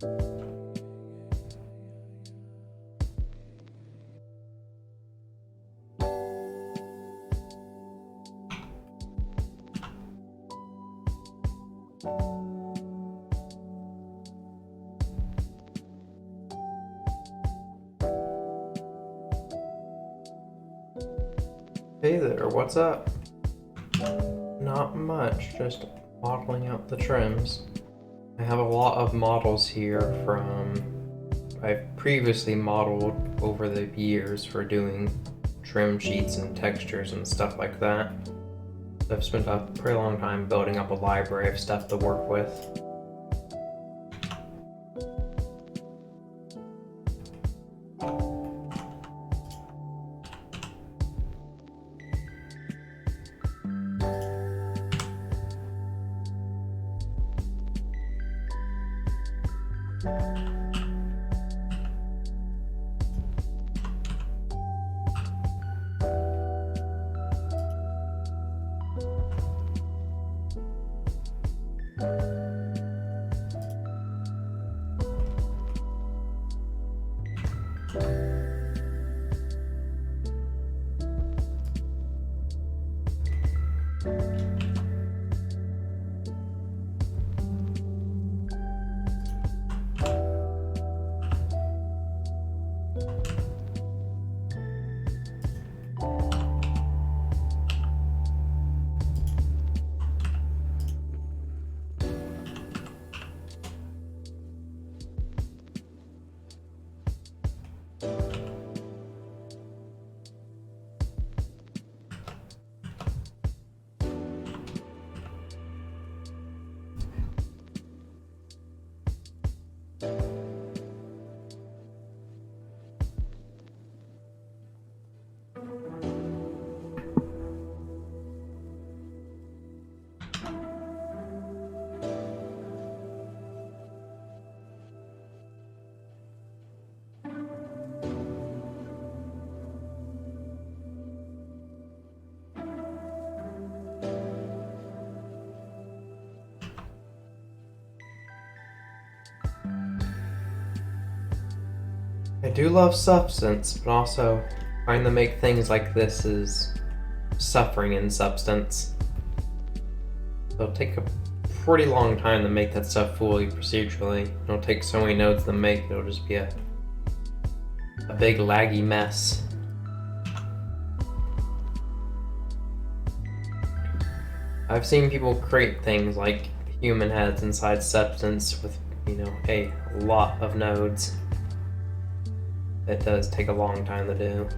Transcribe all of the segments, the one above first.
Hey there, what's up? Not much, just modeling out the trims. I have a lot of models here from I've previously modeled over the years for doing trim sheets and textures and stuff like that. I've spent a pretty long time building up a library of stuff to work with. I do love substance, but also trying to make things like this is suffering in substance. It'll take a pretty long time to make that stuff fully procedurally. It'll take so many nodes to make, it'll just be a big laggy mess. I've seen people create things like human heads inside substance with, a lot of nodes. It does take a long time to do.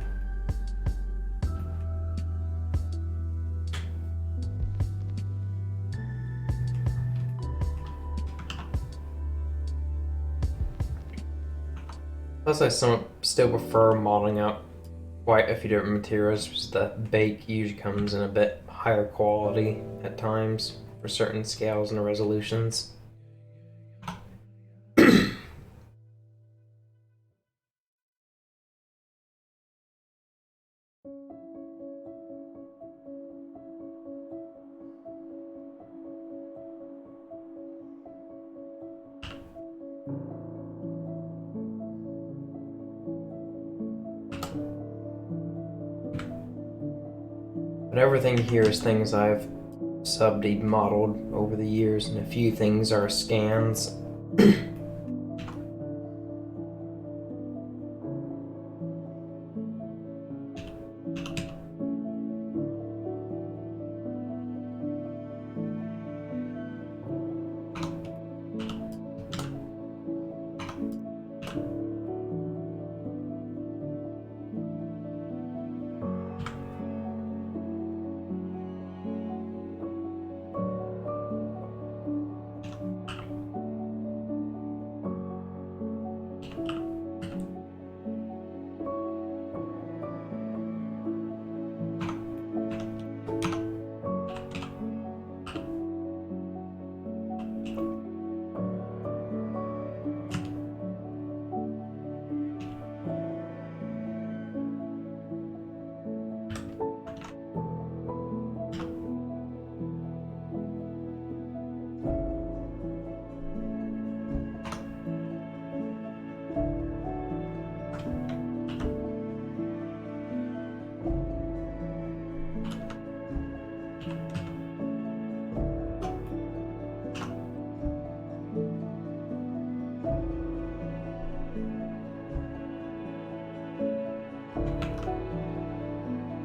Plus, I still prefer modeling out quite a few different materials, because the bake usually comes in a bit higher quality at times for certain scales and resolutions. But everything here is things I've subdied modeled over the years, and a few things are scans.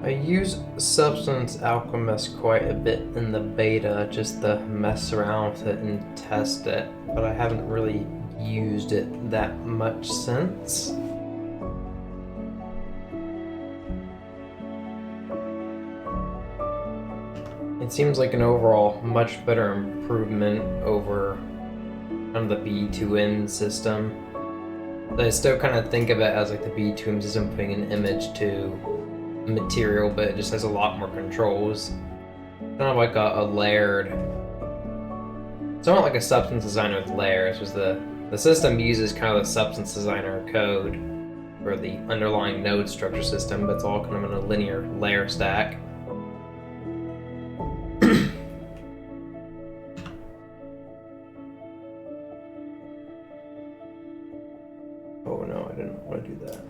I use Substance Alchemist quite a bit in the beta just to mess around with it and test it, but I haven't really used it that much since. It seems like an overall much better improvement over kind of the B2M system. I still kind of think of it as like the B2M system putting an image to material, but it just has a lot more controls. Kind of like a layered. It's not like a substance designer with layers. Because the system uses kind of the substance designer code for the underlying node structure system, but it's all kind of in a linear layer stack. Oh no, I didn't want to do that.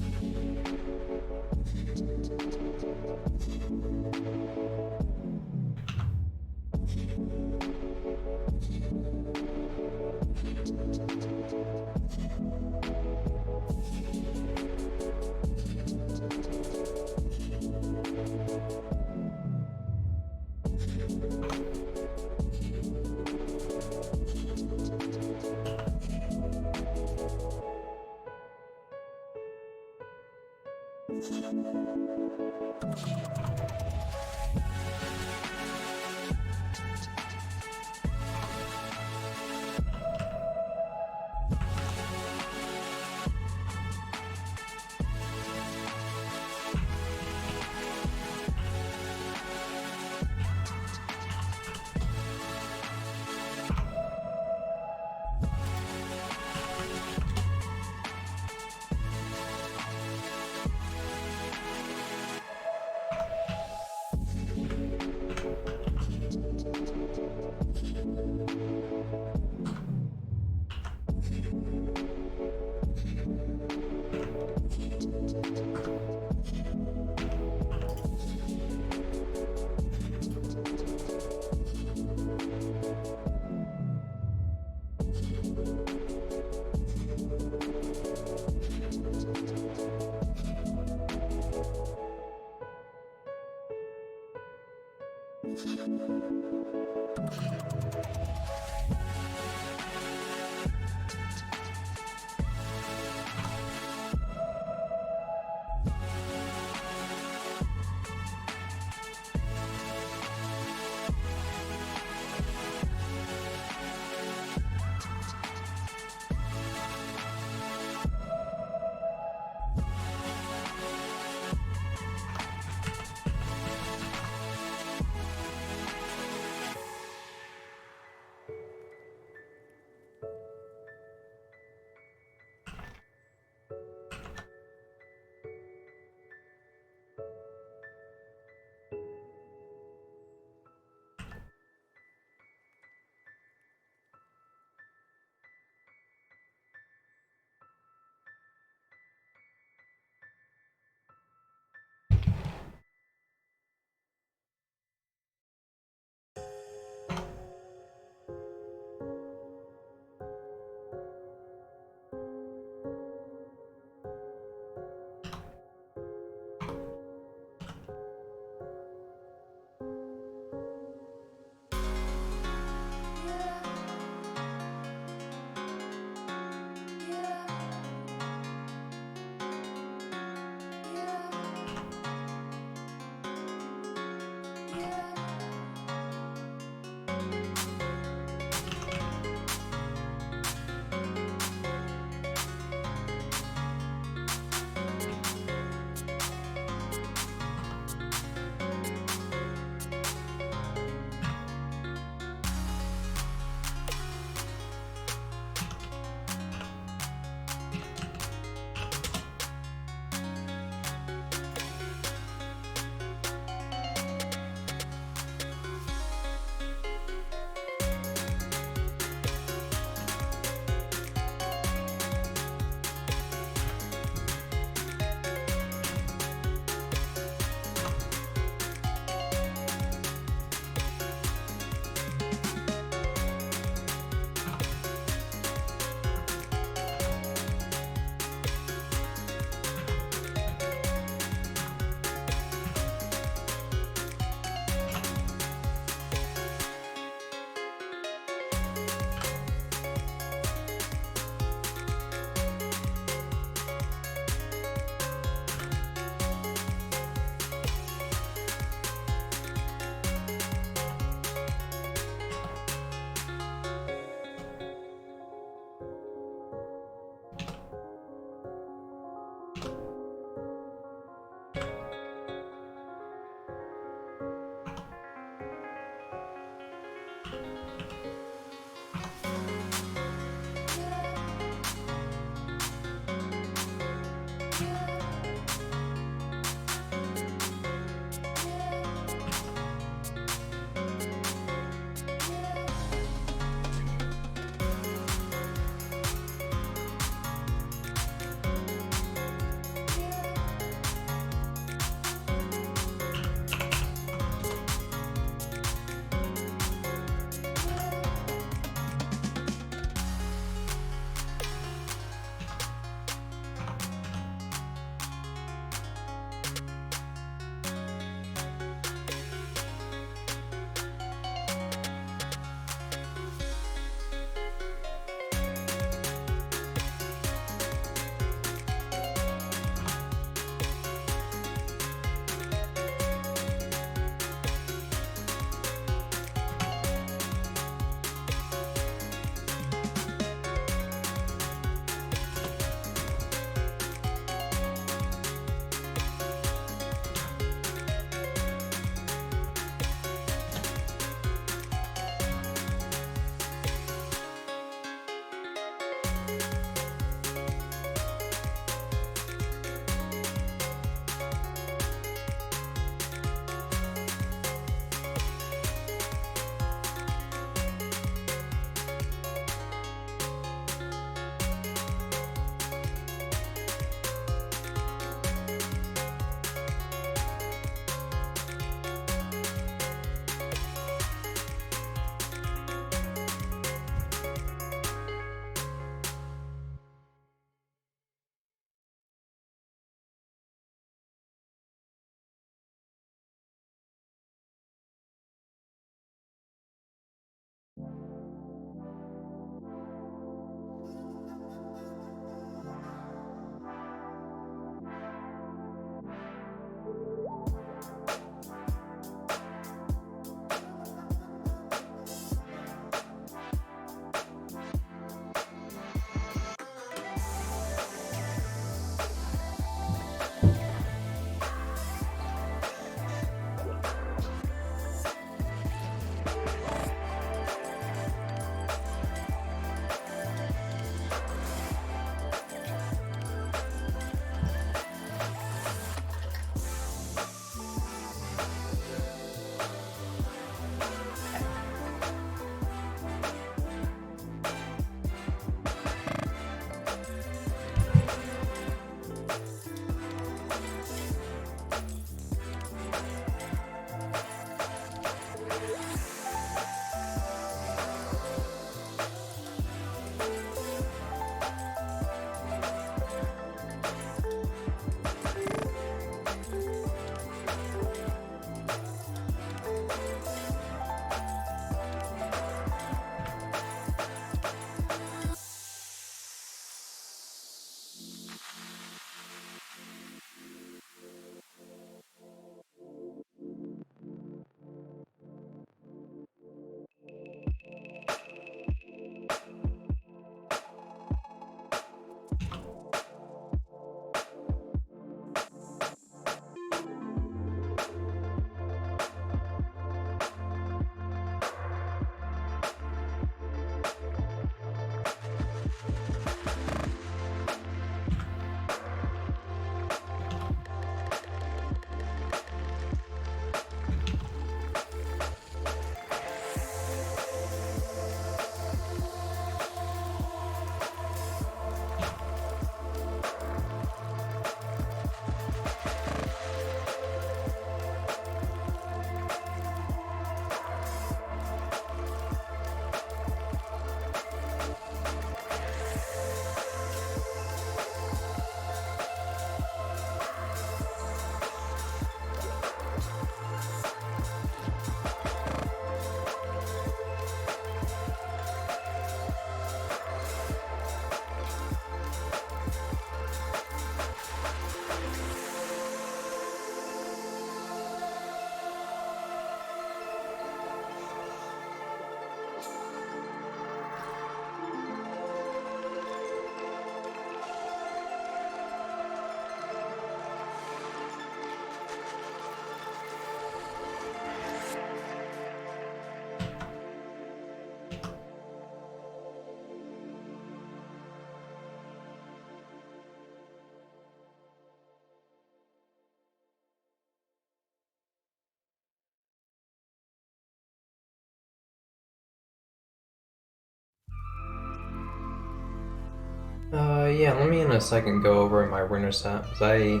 Yeah, let me in a second go over my render set. I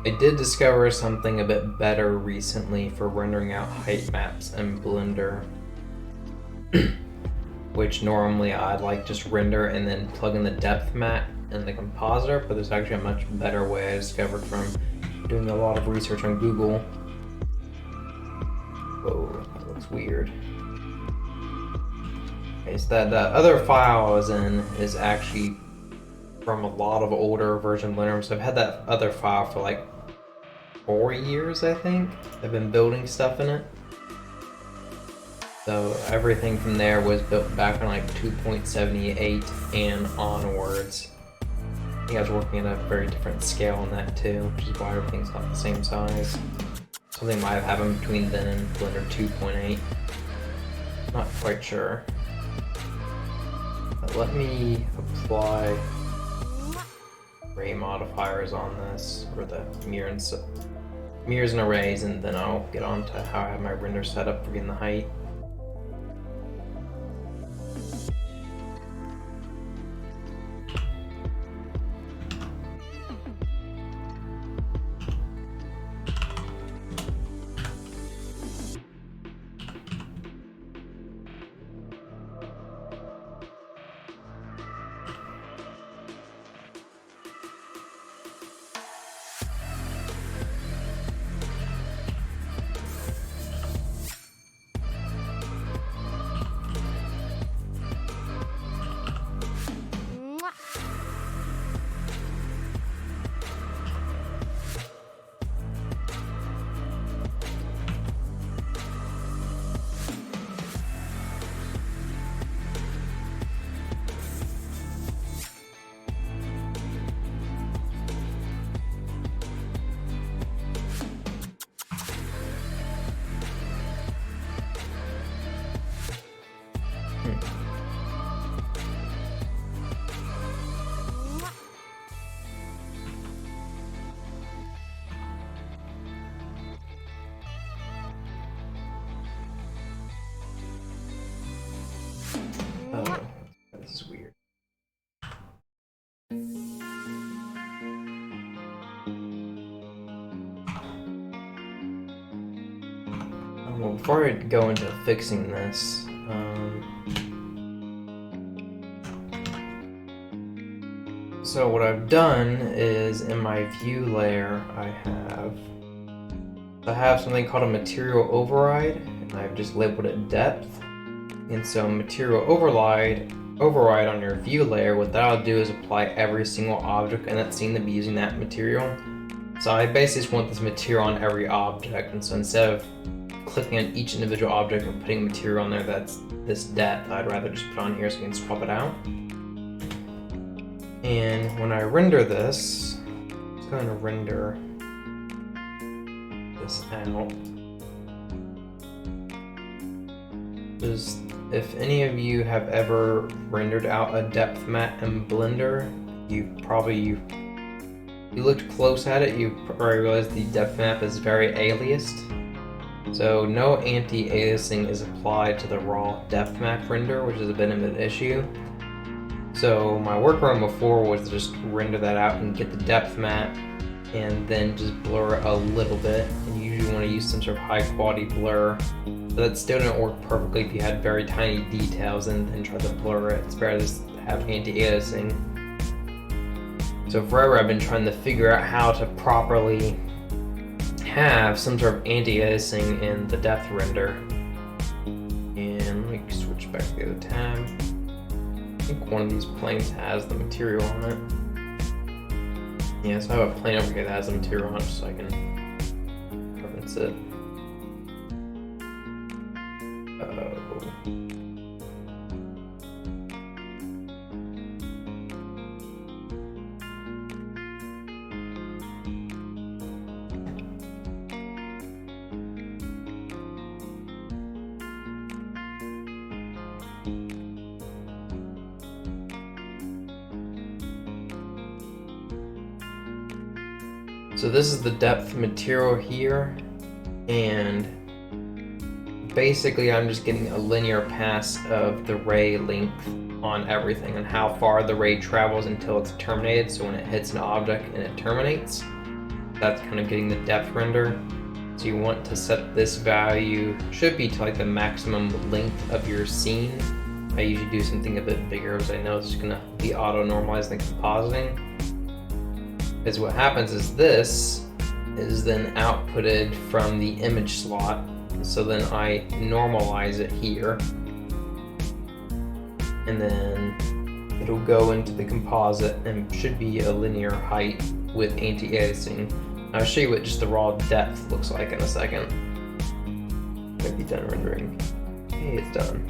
did discover something a bit better recently for rendering out height maps in Blender. Which normally I'd like just render and then plug in the depth map in the compositor, but there's actually a much better way I discovered from doing a lot of research on Google. Whoa, that looks weird. Okay, so that other file I was in is actually from a lot of older version Blender, so I've had that other file for like 4 years, I think. I've been building stuff in it. So everything from there was built back on like 2.78 and onwards. I think I was working at a very different scale on that too, which is why everything's not the same size. Something might have happened between then and Blender 2.8. Not quite sure. But let me apply array modifiers on this, or the mirrors and arrays, and then I'll get on to how I have my render set up for getting the height. Oh, this is weird. Well, before I go into fixing this, so what I've done is in my view layer, I have something called a material override, and I've just labeled it depth. And so material override on your view layer, what that'll do is apply every single object in that scene to be using that material. So I basically just want this material on every object, and so instead of clicking on each individual object and putting material on there that's this depth, I'd rather just put on here so you can swap it out. And when I render this, I'm going to render this out. Just, if any of you have ever rendered out a depth map in Blender, you looked close at it, you probably realized the depth map is very aliased. So no anti-aliasing is applied to the raw depth map render, which is a bit of an issue. So my workaround before was to just render that out and get the depth map and then just blur it a little bit. And you usually want to use some sort of high quality blur. But that still didn't work perfectly if you had very tiny details and then try to blur it. It's better to just have anti-aliasing. So forever I've been trying to figure out how to properly have some sort of anti-aliasing in the depth render. And let me switch back to the other tab. I think one of these planes has the material on it. Yeah, so I have a plane over here that has the material on it so I can reference it. So this is the depth material here, and basically I'm just getting a linear pass of the ray length on everything and how far the ray travels until it's terminated. So when it hits an object and it terminates, that's kind of getting the depth render. So you want to set this value, should be to like the maximum length of your scene. I usually do something a bit bigger because I know it's gonna be auto-normalized and compositing. Because what happens is this is then outputted from the image slot. So then I normalize it here. And then it'll go into the composite and should be a linear height with anti-aliasing. I'll show you what just the raw depth looks like in a second. Might be done rendering. Hey, it's done.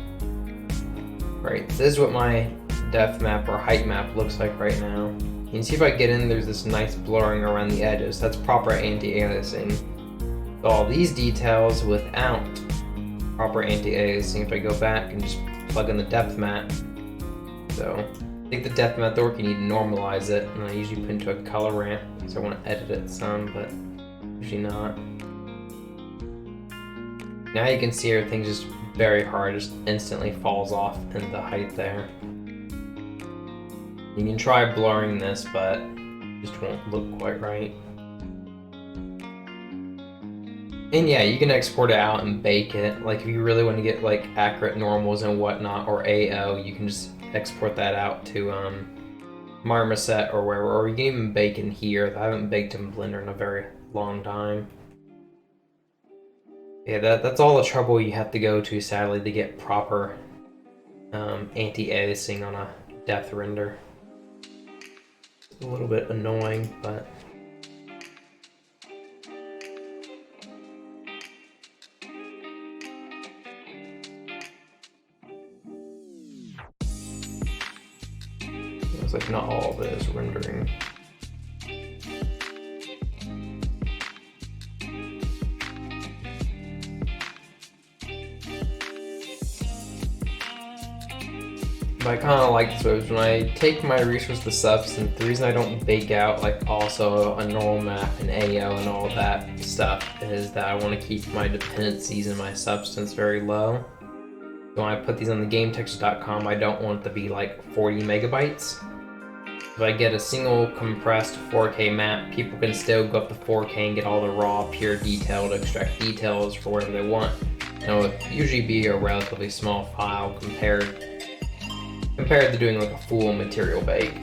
Right, this is what my depth map or height map looks like right now. You can see if I get in, there's this nice blurring around the edges. That's proper anti-aliasing. So all these details without proper anti-aliasing, if I go back and just plug in the depth map. So take the depth map work, you need to normalize it, and I usually put into a color ramp because I want to edit it some, but usually not. Now you can see everything's just very hard, just instantly falls off in the height there. You can try blurring this, but it just won't look quite right. And yeah, you can export it out and bake it. Like if you really want to get like accurate normals and whatnot, or AO, you can just export that out to Marmoset or wherever, or you can even bake in here. I haven't baked in Blender in a very long time. Yeah, that's all the trouble you have to go to, sadly, to get proper anti-aliasing on a depth render. It's a little bit annoying, but looks like not all of it is rendering. But I kind of like this way, when I take my resource to substance, the reason I don't bake out like also a normal map and AO and all that stuff is that I want to keep my dependencies in my substance very low. So when I put these on the GameTextures.com, I don't want it to be like 40 megabytes. If I get a single compressed 4K map, people can still go up to 4K and get all the raw, pure detail to extract details for whatever they want. And it would usually be a relatively small file compared to doing like a full material bake.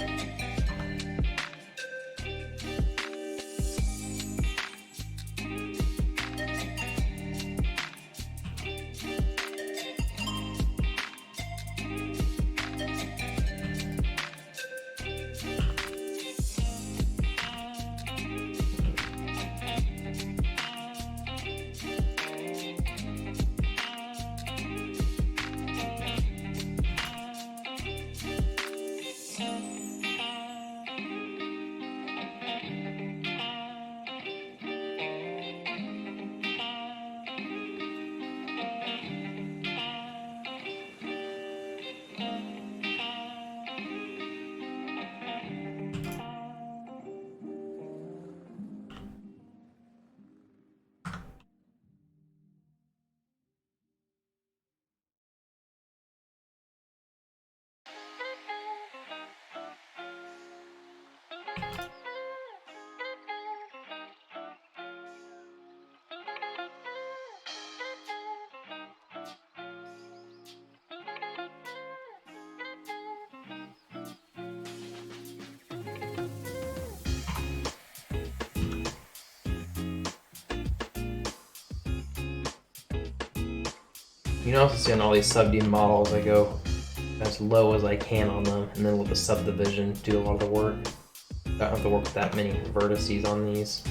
You can also see on all these subdivision models, I go as low as I can on them, and then with the subdivision, do a lot of the work. I don't have to work with that many vertices on these.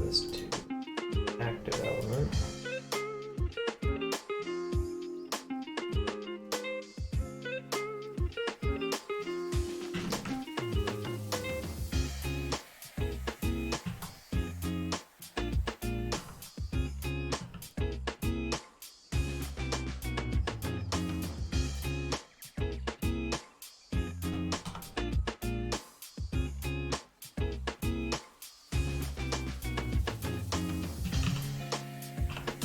This to active element.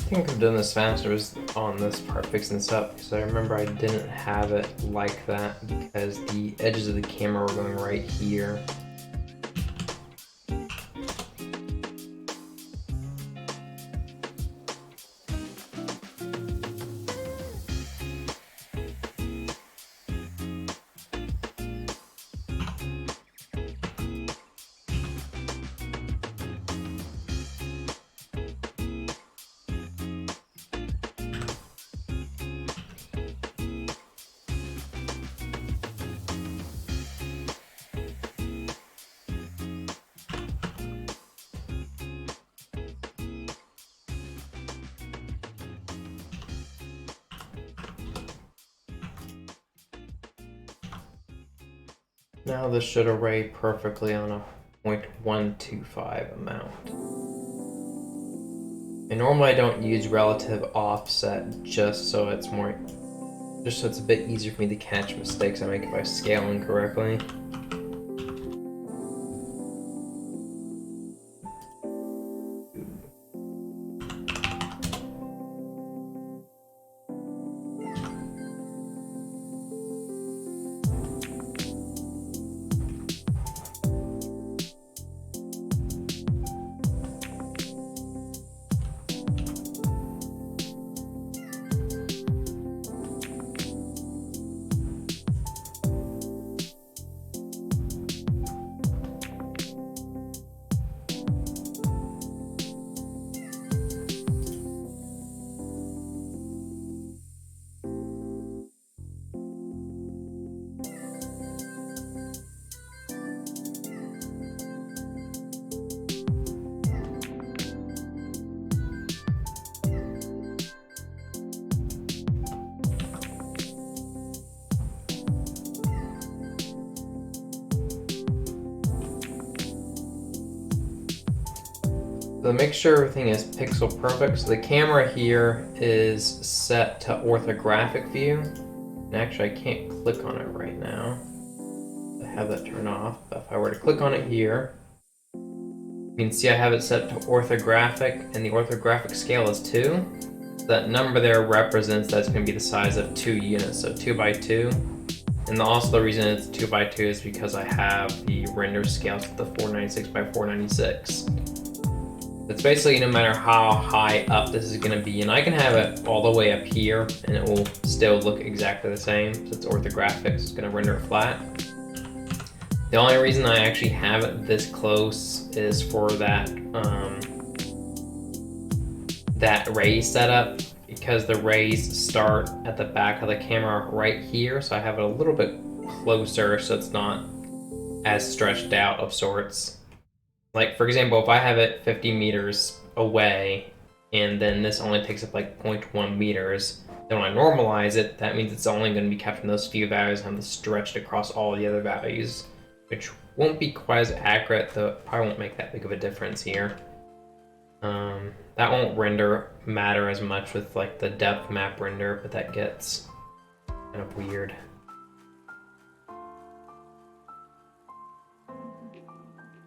think I could have done this faster was on this part fixing this up, because I remember I didn't have it like that because the edges of the camera were going right here. Now this should array perfectly on a 0.125 amount. And normally I don't use relative offset just so it's a bit easier for me to catch mistakes I make if I scale incorrectly. So make sure everything is pixel perfect. So the camera here is set to orthographic view. And actually I can't click on it right now. I have that turned off. But if I were to click on it here, you can see I have it set to orthographic, and the orthographic scale is 2. So that number there represents that's going to be the size of 2 units, so 2 by 2. And also the reason it's 2 by 2 is because I have the render scale to the 496 by 496. It's basically no matter how high up this is going to be, and I can have it all the way up here and it will still look exactly the same. So it's orthographic, so it's going to render it flat. The only reason I actually have it this close is for that that raise setup, because the rays start at the back of the camera right here, so I have it a little bit closer so it's not as stretched out of sorts. Like, for example, if I have it 50 meters away, and then this only takes up like 0.1 meters, then when I normalize it, that means it's only going to be capturing those few values and stretched across all the other values, which won't be quite as accurate, though it probably won't make that big of a difference here. That won't matter as much with like the depth map render, but that gets kind of weird.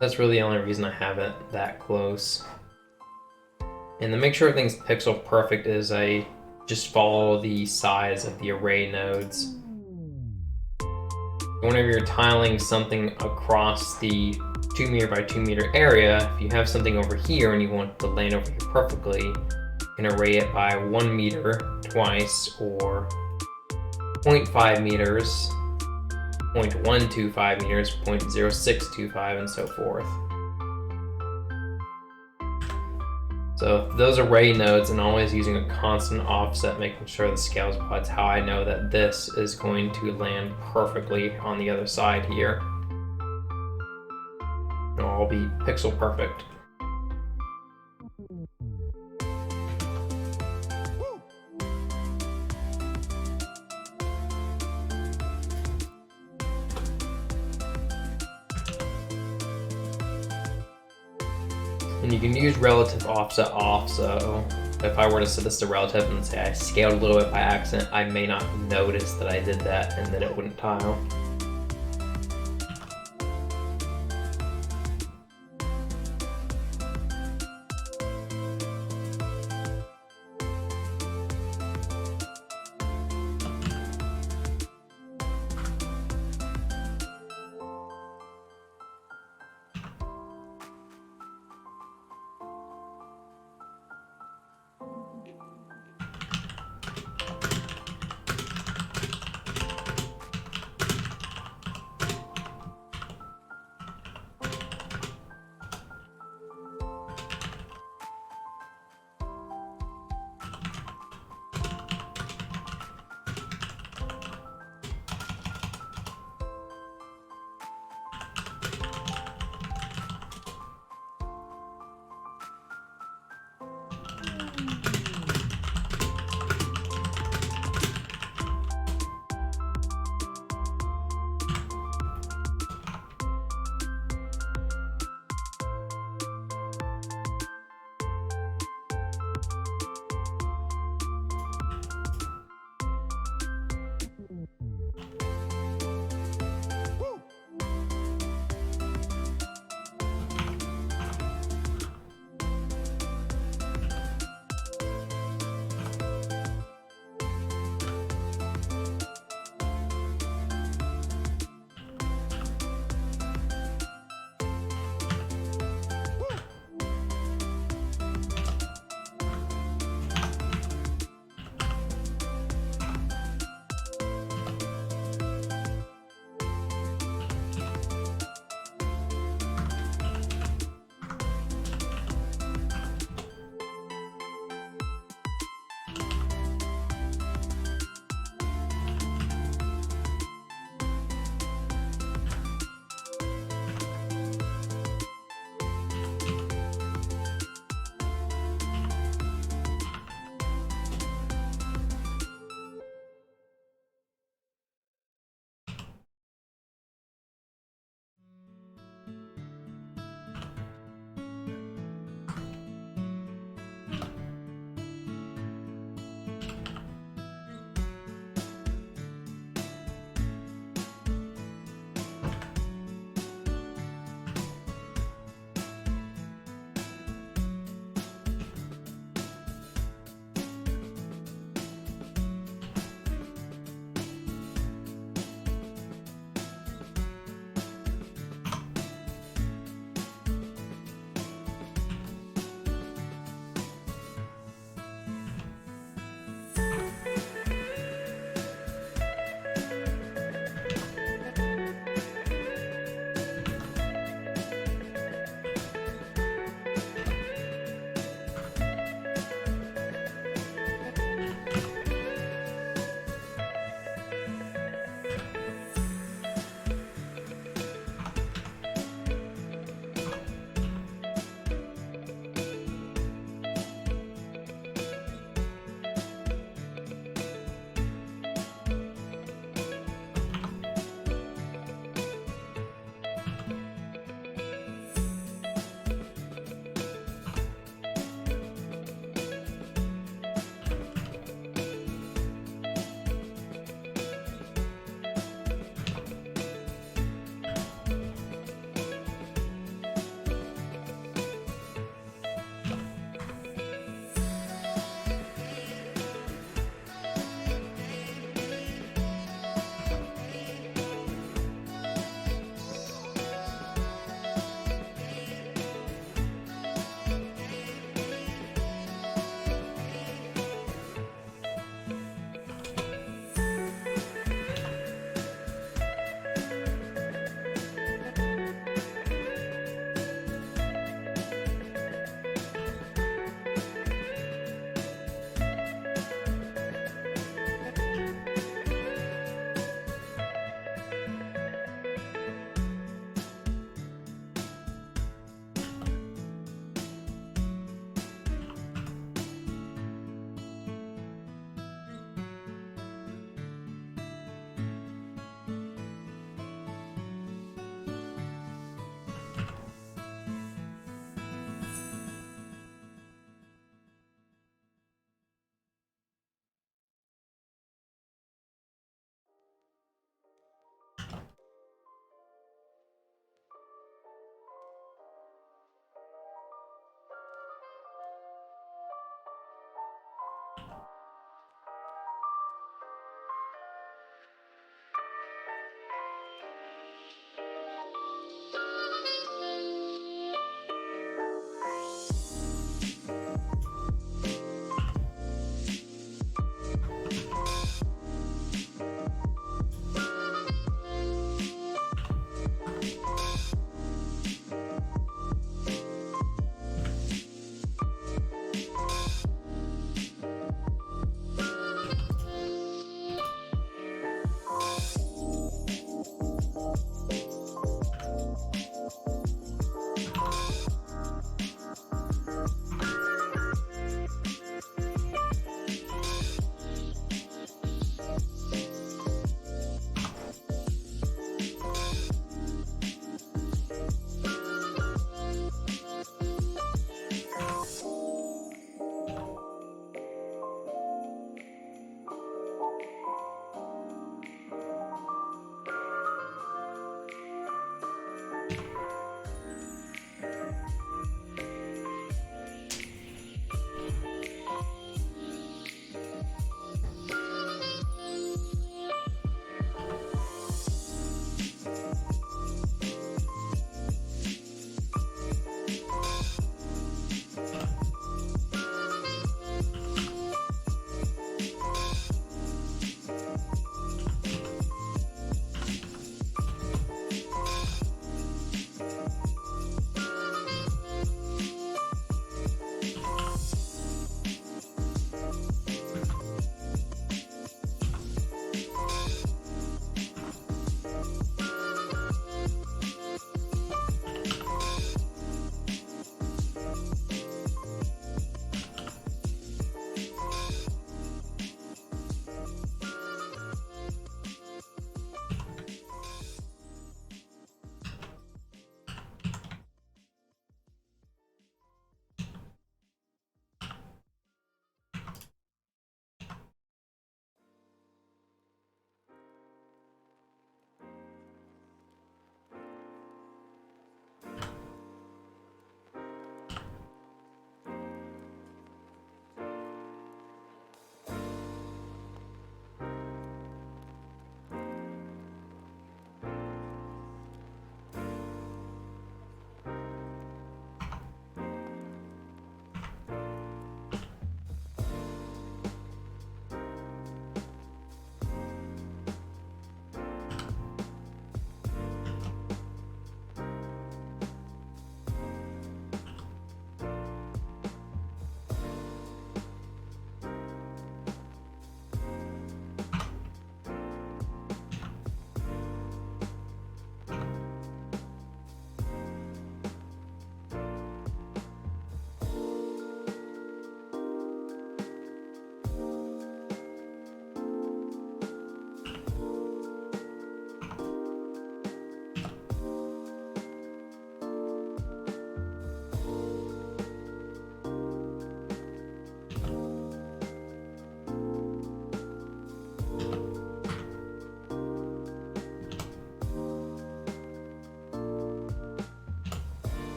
That's really the only reason I have it that close. And to make sure everything's pixel perfect is I just follow the size of the array nodes. Whenever you're tiling something across the 2 meter by 2 meter area, if you have something over here and you want it to land over here perfectly, you can array it by 1 meter twice, or 0.5 meters, 0.125 meters, 0.0625, and so forth. So those array nodes, and always using a constant offset, making sure the scale is applied, is how I know that this is going to land perfectly on the other side here. It'll all be pixel perfect. And you can use relative offset off, so if I were to set this to relative and say I scaled a little bit by accident, I may not notice that I did that, and then it wouldn't tile.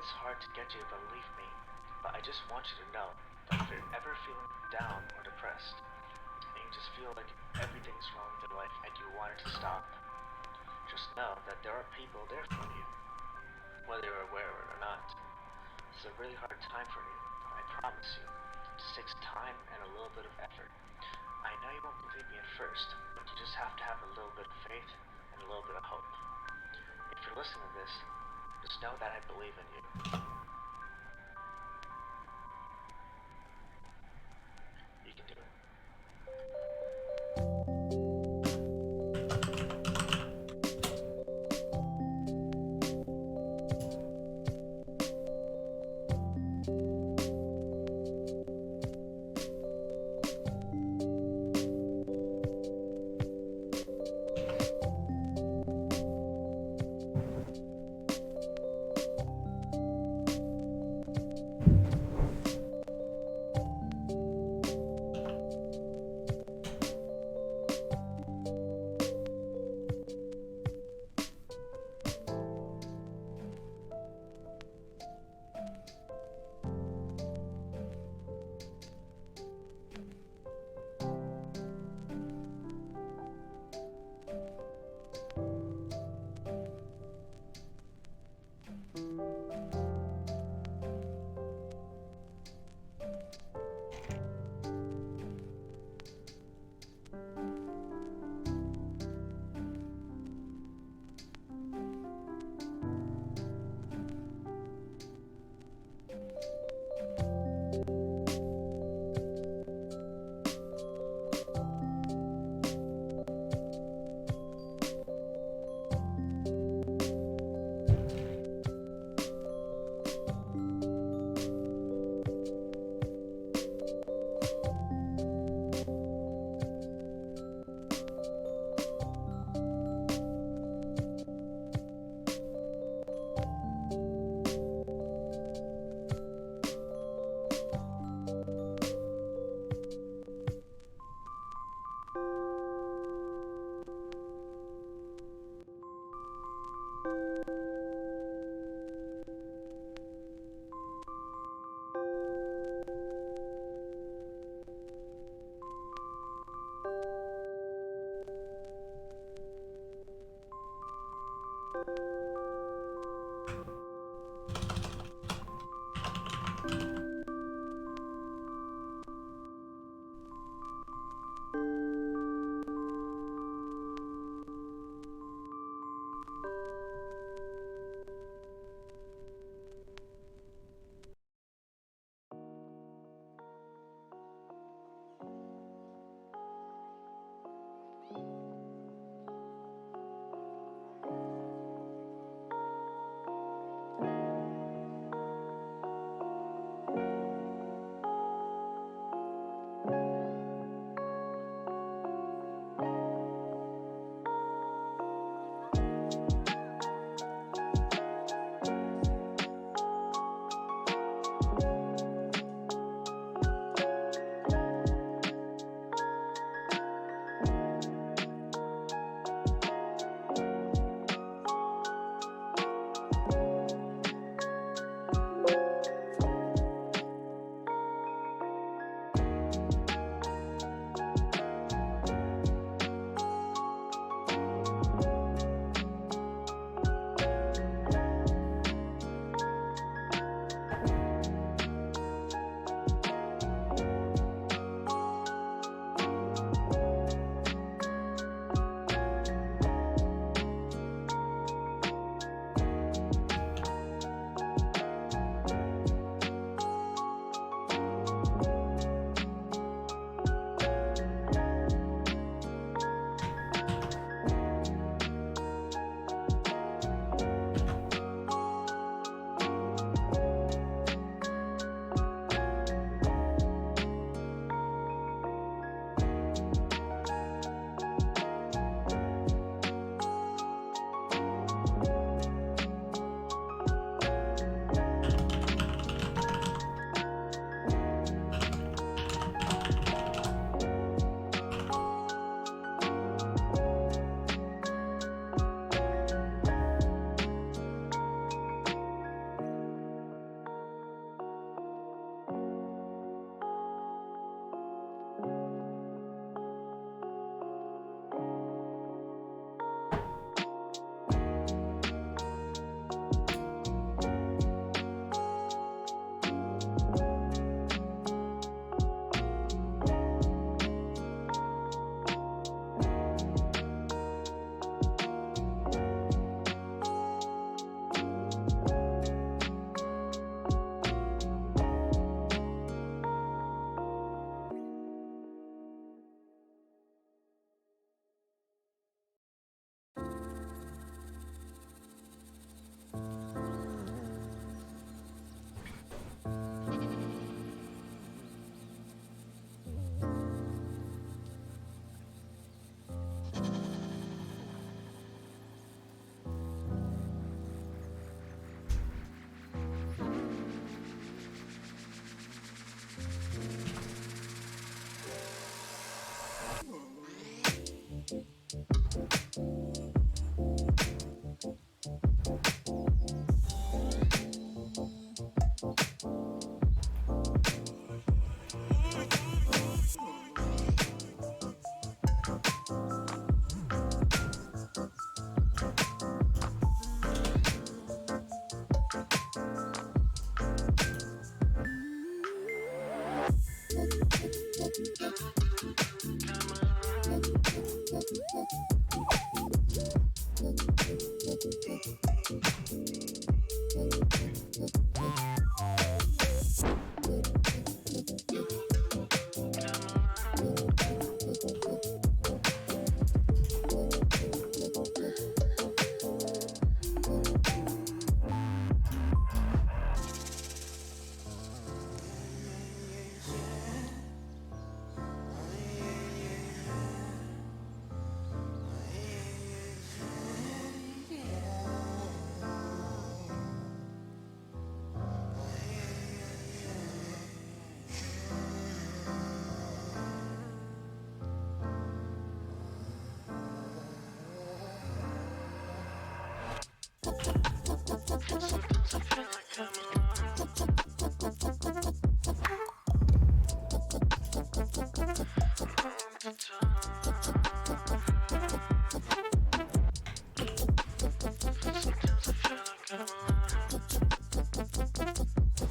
it's hard to get you to believe me, but I just want you to know that if you're ever feeling down or depressed, and you just feel like everything's wrong with your life and you want it to stop, just know that there are people there for you, whether you're aware of it or not. It's a really hard time for you, I promise you. It just takes time and a little bit of effort. I know you won't believe me at first, but you just have to have a little bit of faith and a little bit of hope. If you're listening to this, just know that I believe in you. You can do it.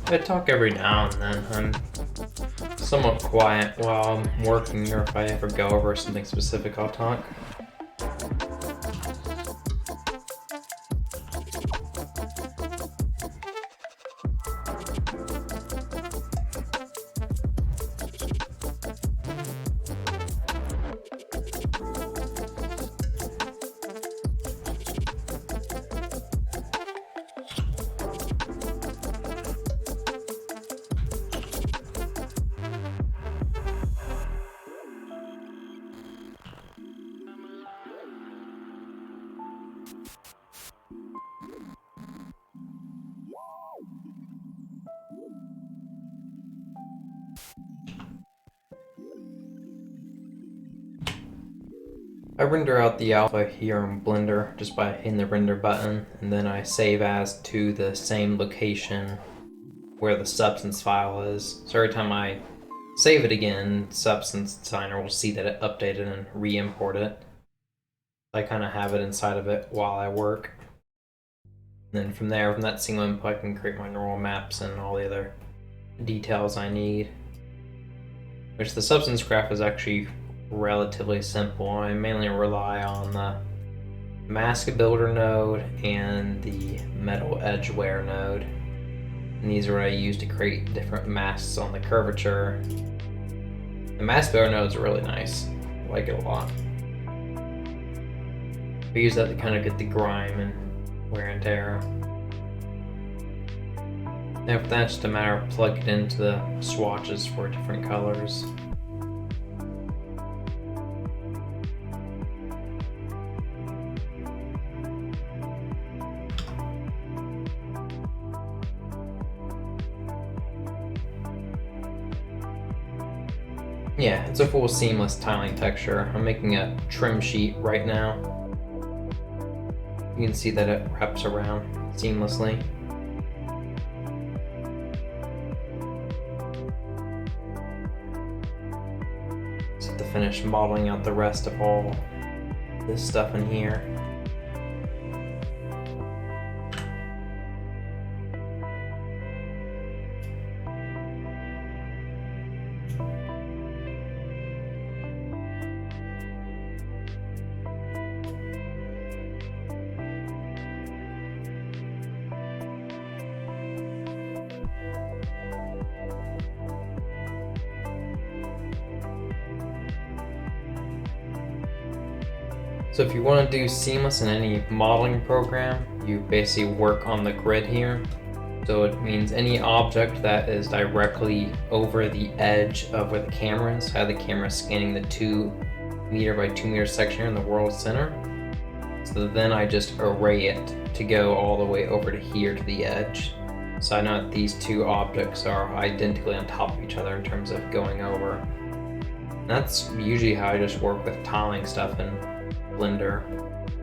I talk every now and then. I'm somewhat quiet while I'm working, or if I ever go over something specific, I'll talk. I render out the alpha here in Blender just by hitting the render button, and then I save as to the same location where the substance file is. So every time I save it again, Substance Designer will see that it updated and re-import it. I kind of have it inside of it while I work. And then from there, from that single input, I can create my normal maps and all the other details I need. Which the substance graph is actually relatively simple. I mainly rely on the mask builder node and the metal edge wear node. And these are what I use to create different masks on the curvature. The mask builder nodes are really nice. I like it a lot. I use that to kind of get the grime and wear and tear. After that's just a matter of plugging it into the swatches for different colors. Yeah, it's a full seamless tiling texture. I'm making a trim sheet right now. You can see that it wraps around seamlessly. Just to finish modeling out the rest of all this stuff in here. So if you want to do seamless in any modeling program, you basically work on the grid here. So it means any object that is directly over the edge of where the camera is. I have the camera scanning the 2 meter by 2 meter section here in the world center. So then I just array it to go all the way over to here to the edge. So I know that these 2 objects are identically on top of each other in terms of going over. And that's usually how I just work with tiling stuff in Blender,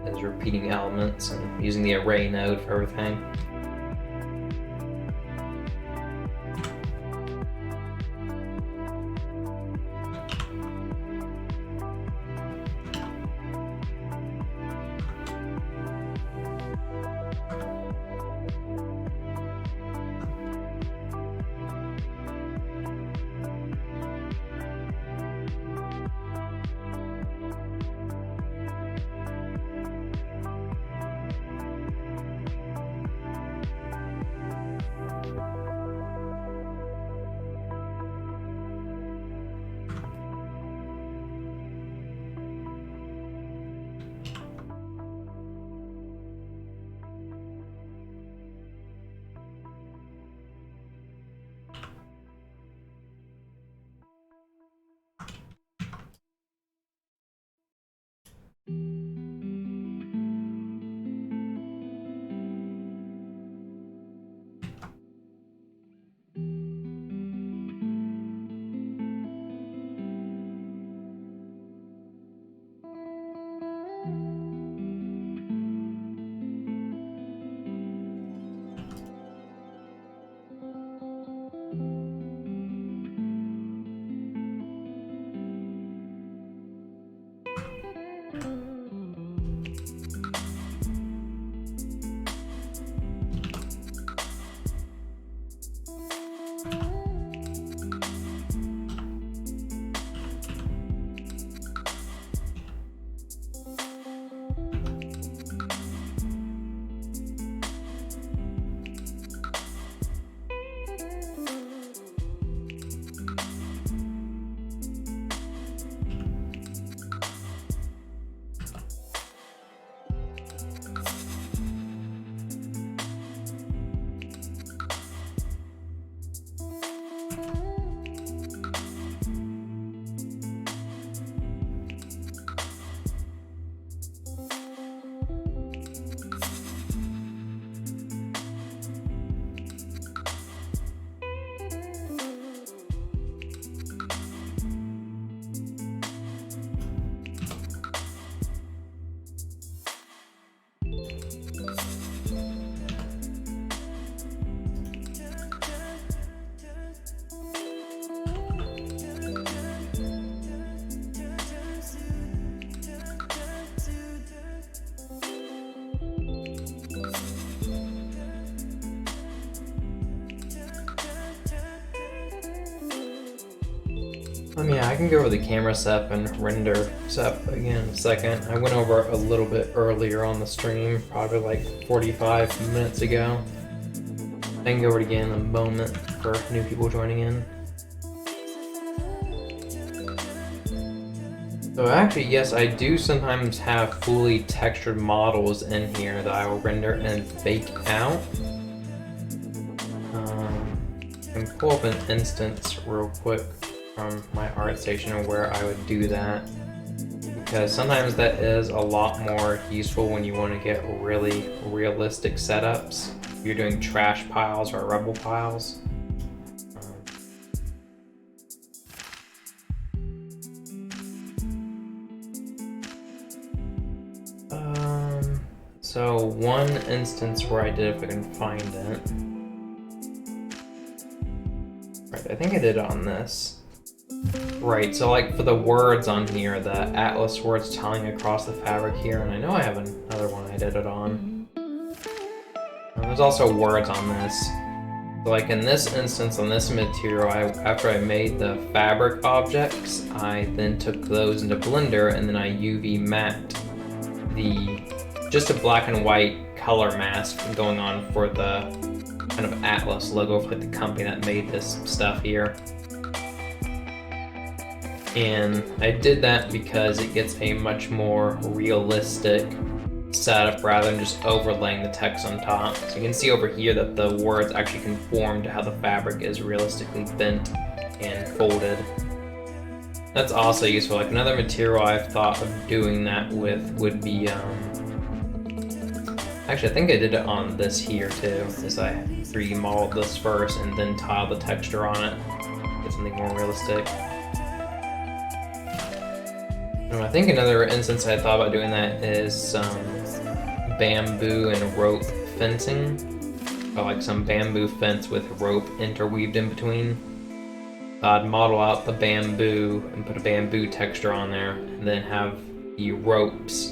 is repeating elements and using the array node for everything. Yeah, I can go over the camera setup and render setup again in a second. I went over a little bit earlier on the stream, probably like 45 minutes ago. I can go over it again in a moment for new people joining in. So actually, yes, I do sometimes have fully textured models in here that I will render and bake out. I can pull up an instance real quick from my ArtStation where I would do that, because sometimes that is a lot more useful when you want to get really realistic setups. If you're doing trash piles or rubble piles. So one instance where I did, if I can find it. Right, I think I did it on this. Right, so like for the words on here, the Atlas words tiling across the fabric here, and I know I have another one I did it on. And there's also words on this. So like in this instance, on this material, after I made the fabric objects, I then took those into Blender and then I UV mapped just a black and white color mask going on for the kind of Atlas logo for like the company that made this stuff here. And I did that because it gets a much more realistic setup rather than just overlaying the text on top. So you can see over here that the words actually conform to how the fabric is realistically bent and folded. That's also useful. Like another material I've thought of doing that with would be, actually I think I did it on this here too, is I 3D modeled this first and then tiled the texture on it, get something more realistic. And I think another instance I thought about doing that is bamboo and rope fencing, or like some bamboo fence with rope interweaved in between. I'd model out the bamboo and put a bamboo texture on there, and then have the ropes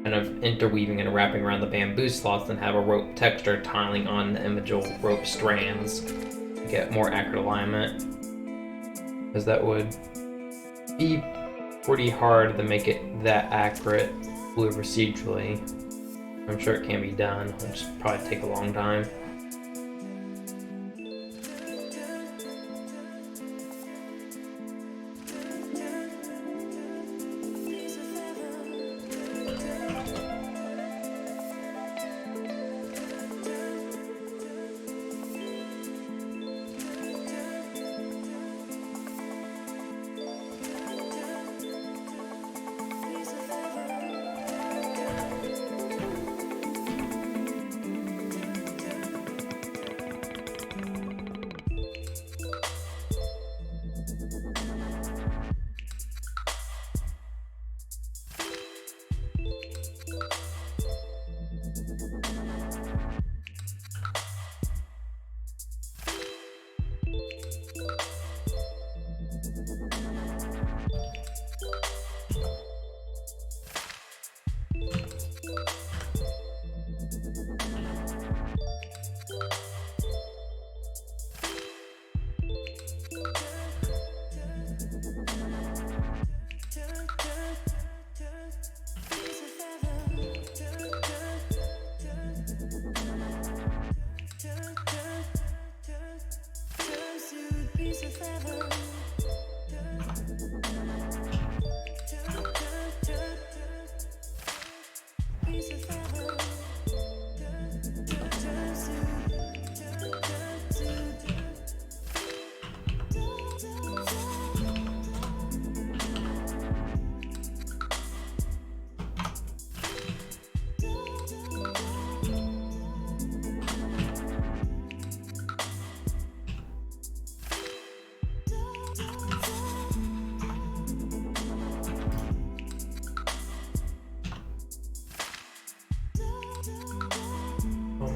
kind of interweaving and wrapping around the bamboo slots, and have a rope texture tiling on the individual rope strands to get more accurate alignment. Because that would be pretty hard to make it that accurate fluid procedurally. I'm sure it can be done, it'll just probably take a long time.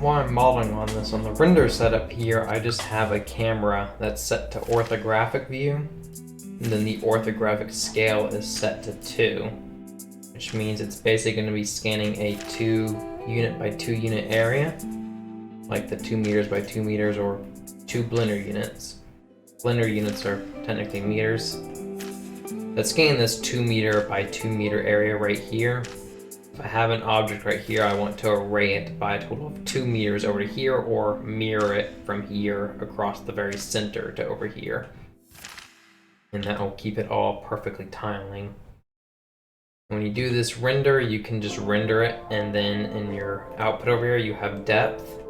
While I'm modeling on this, on the render setup here, I just have a camera that's set to orthographic view, and then the orthographic scale is set to 2, which means it's basically going to be scanning a 2 unit by 2 unit area, like the 2 meters by 2 meters or 2 Blender units. Blender units are technically meters. let's scan this 2 meter by 2 meter area right here. If I have an object right here, I want to array it by a total of 2 meters over to here, or mirror it from here across the very center to over here. And that will keep it all perfectly tiling. When you do this render, you can just render it, and then in your output over here, you have depth,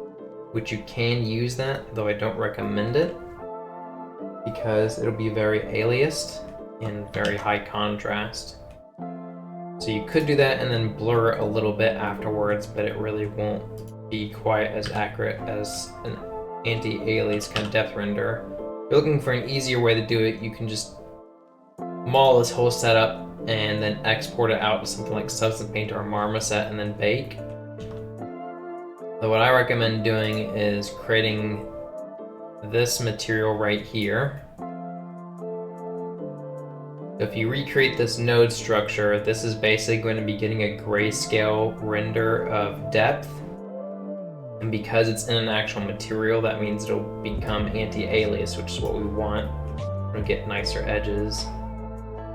which you can use that, though I don't recommend it, because it'll be very aliased and very high contrast. So you could do that and then blur it a little bit afterwards, but it really won't be quite as accurate as an anti-alias kind of depth render. If you're looking for an easier way to do it, you can just model this whole setup and then export it out to something like Substance Painter or Marmoset and then bake. So what I recommend doing is creating this material right here. If you recreate this node structure, this is basically going to be getting a grayscale render of depth. And because it's in an actual material, that means it'll become anti-alias, which is what we want. We'll get nicer edges.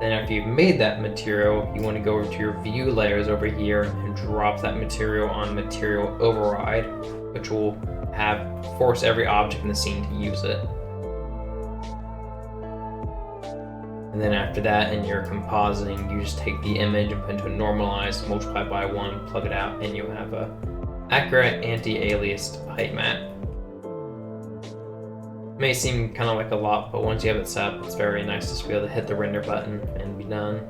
Then after you've made that material, you want to go over to your view layers over here and drop that material on material override, which will force every object in the scene to use it. And then after that, in your compositing, you just take the image and put into a normalized, multiply by 1, plug it out, and you have a accurate anti-aliased height map. May seem kind of like a lot, but once you have it set up, it's very nice to just be able to hit the render button and be done.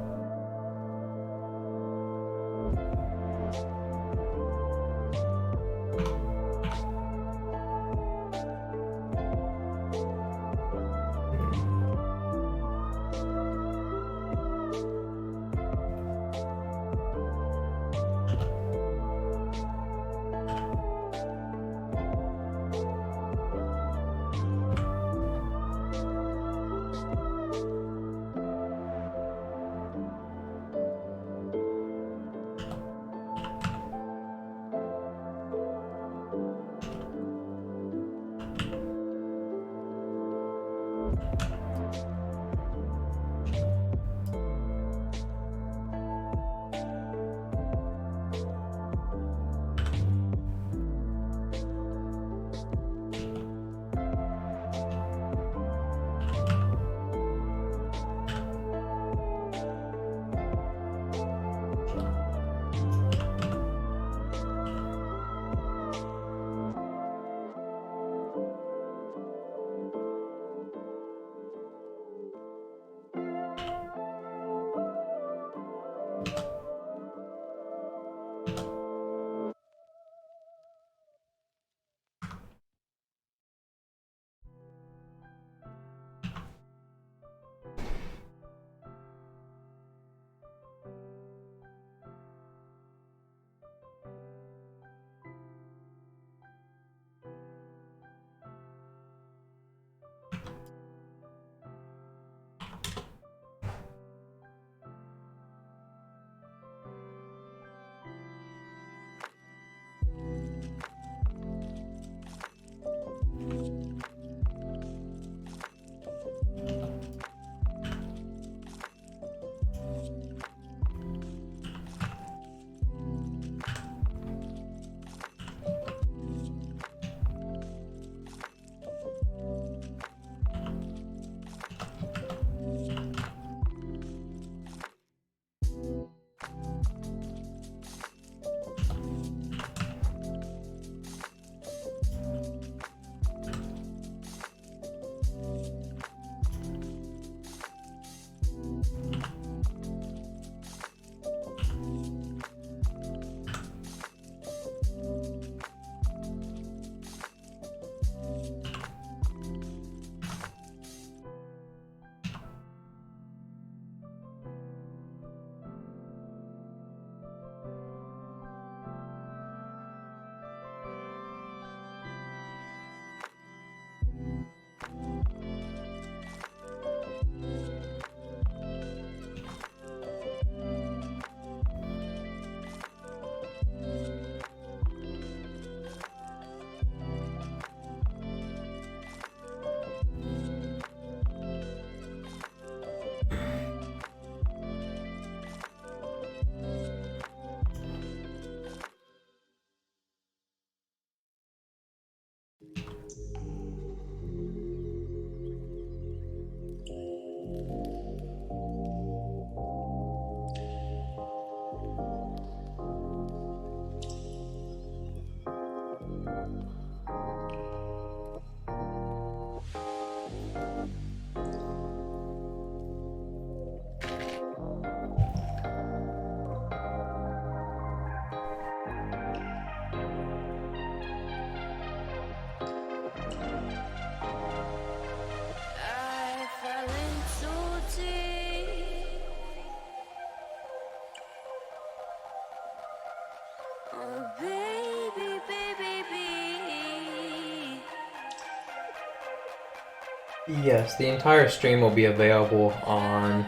Yes, the entire stream will be available on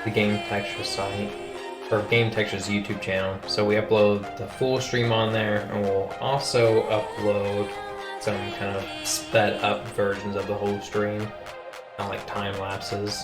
the GameTextures site, or GameTextures YouTube channel. So we upload the full stream on there, and we'll also upload some kind of sped up versions of the whole stream, kind of like time lapses.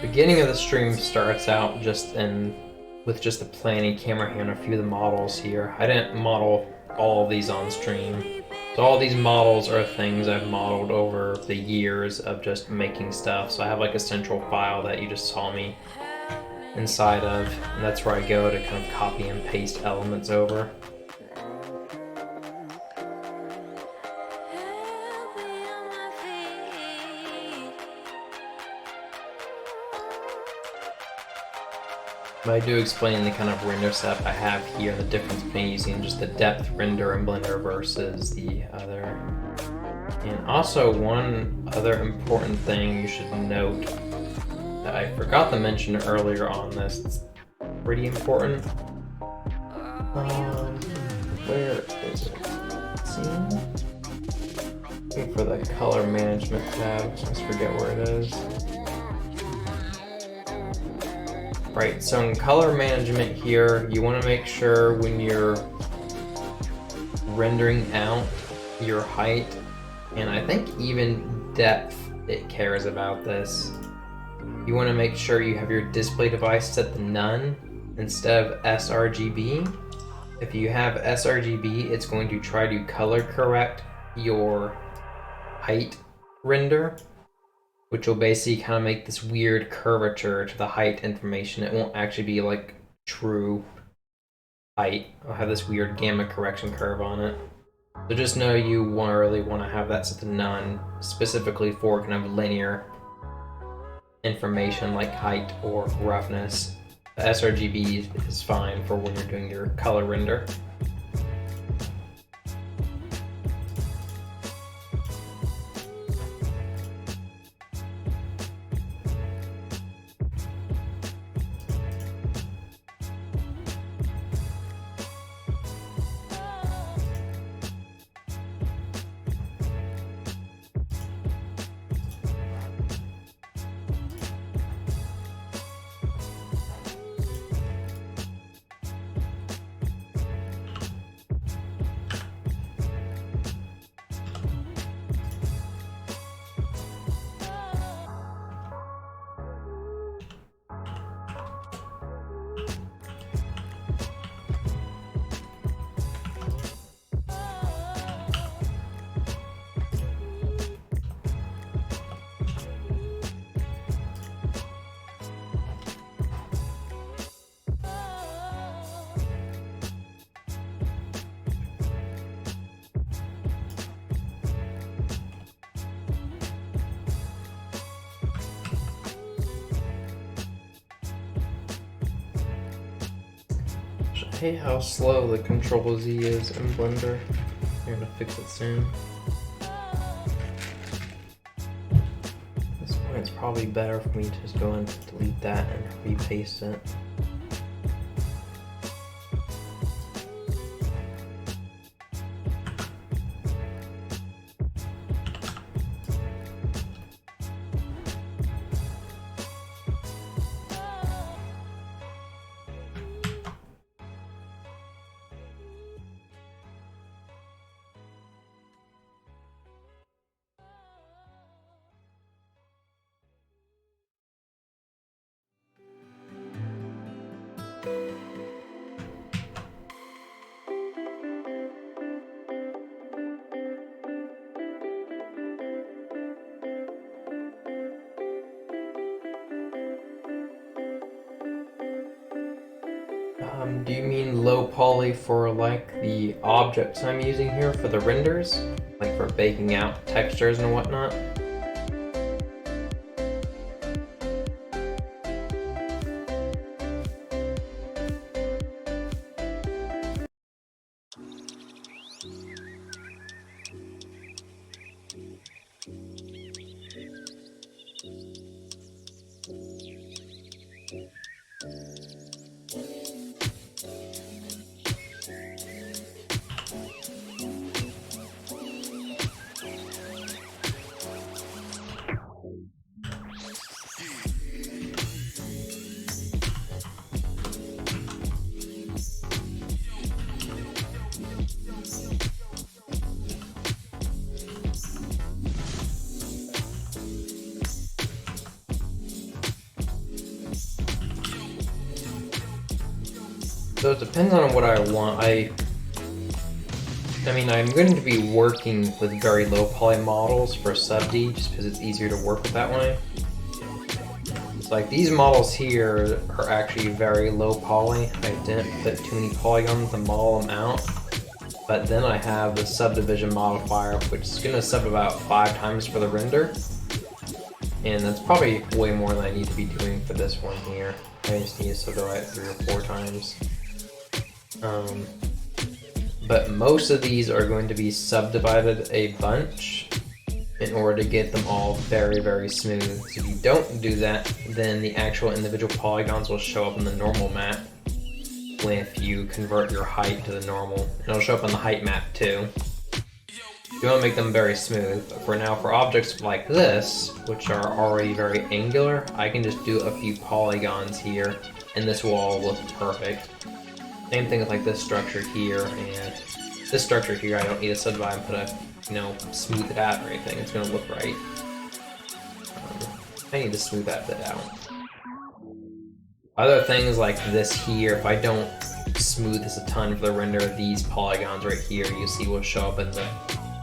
The beginning of the stream starts out with just the planning camera here and a few of the models here. I didn't model all of these on stream. So all these models are things I've modeled over the years of just making stuff. So I have like a central file that you just saw me inside of, and that's where I go to kind of copy and paste elements over. But I do explain the kind of render setup I have here, the difference between using just the depth render in Blender versus the other. And also one other important thing you should note that I forgot to mention earlier on this, it's pretty important. Where is it? See? Looking for the color management tab, I just forget where it is. Right, so in color management here, you want to make sure when you're rendering out your height, and I think even depth, it cares about this. You want to make sure you have your display device set to none instead of sRGB. If you have sRGB, it's going to try to color correct your height render, which will basically kind of make this weird curvature to the height information. It won't actually be like true height. It'll have this weird gamma correction curve on it. So just know you really want to have that set to none, specifically for kind of linear information like height or roughness. The sRGB is fine for when you're doing your color render. I hate how slow the Control Z is in Blender. I'm gonna fix it soon. At this point, it's probably better for me to just go and delete that and repaste it. Do you mean low poly for like the objects I'm using here for the renders? Like for baking out textures and whatnot? So it depends on what I want. I mean, I'm going to be working with very low poly models for subd just because it's easier to work with that way. It's like these models here are actually very low poly. I didn't put too many polygons to model them out. But then I have the subdivision modifier, which is going to sub about 5 times for the render. And that's probably way more than I need to be doing for this one here. I just need to subdivide it 3 or 4 times. But most of these are going to be subdivided a bunch in order to get them all very, very smooth. So if you don't do that, then the actual individual polygons will show up in the normal map if you convert your height to the normal. And it'll show up on the height map too. You want to make them very smooth. But for now, for objects like this, which are already very angular, I can just do a few polygons here, and this will all look perfect. Same thing with like this structure here, and this structure here, I don't need to subdivide and put a, smooth it out or anything. It's gonna look right. I need to smooth that bit out. Other things like this here, if I don't smooth this a ton for the render, these polygons right here, you see will show up in the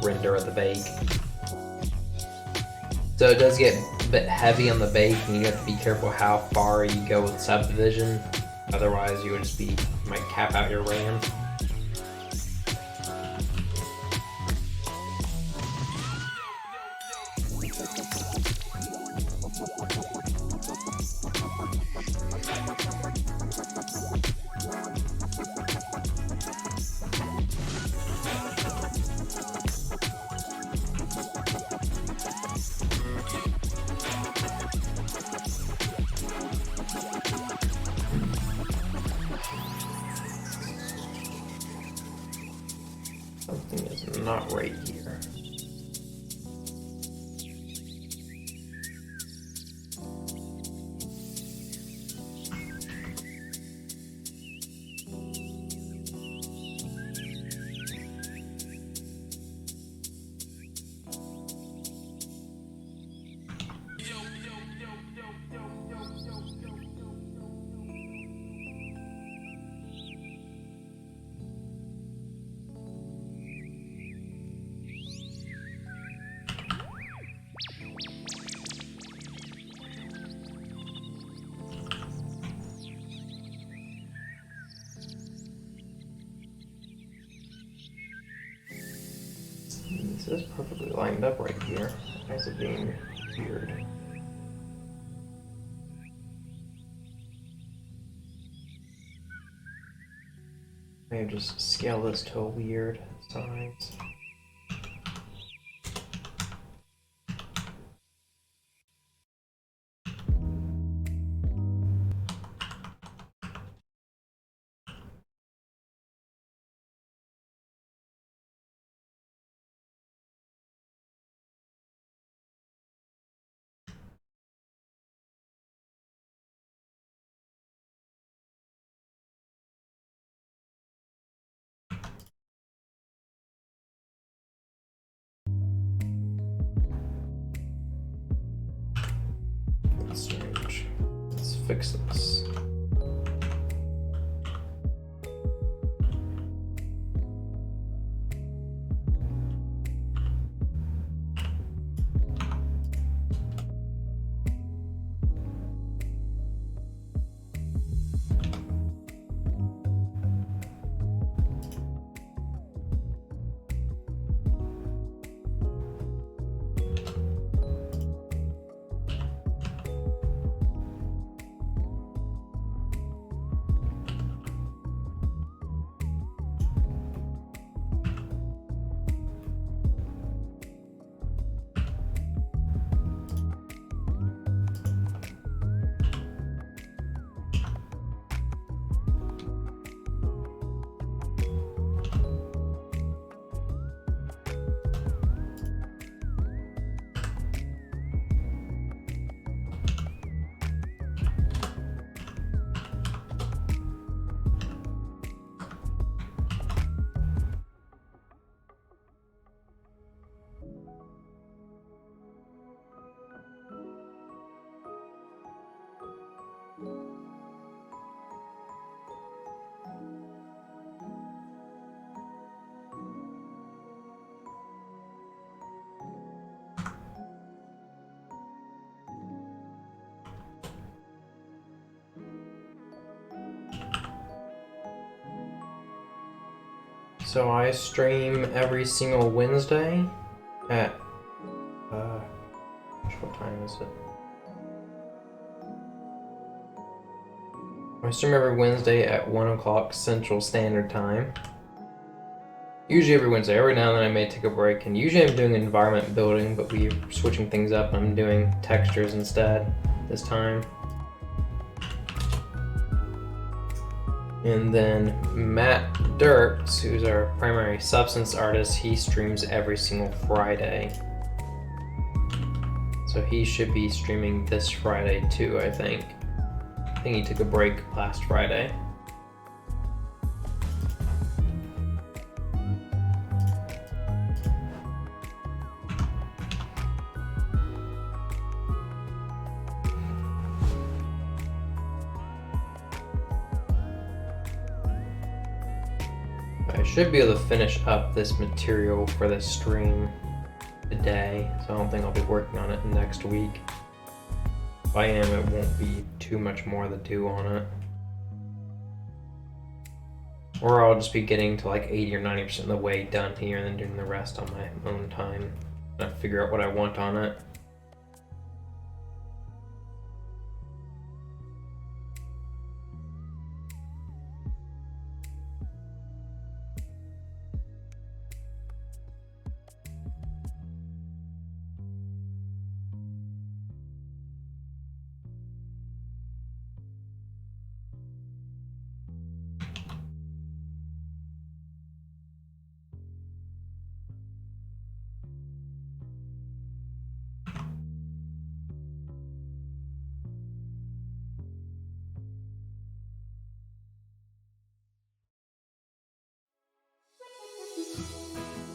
render of the bake. So it does get a bit heavy on the bake, and you have to be careful how far you go with subdivision. Otherwise, you would just you might cap out your RAM. Something is not right here. This is perfectly lined up right here. Why is it being weird? Maybe just scale this to a weird size. That's strange. Let's fix this. So I stream every single Wednesday at what time is it? I stream every Wednesday at 1 o'clock Central Standard Time. Usually every Wednesday. Every now and then I may take a break, and usually I'm doing environment building, but we're switching things up. I'm doing textures instead this time. And then Matt Dirks, who's our primary substance artist, he streams every single Friday. So he should be streaming this Friday too, I think. I think he took a break last Friday. I should be able to finish up this material for this stream today, so I don't think I'll be working on it next week. If I am, it won't be too much more to do on it. Or I'll just be getting to like 80 or 90% of the way done here and then doing the rest on my own time. And I figure out what I want on it.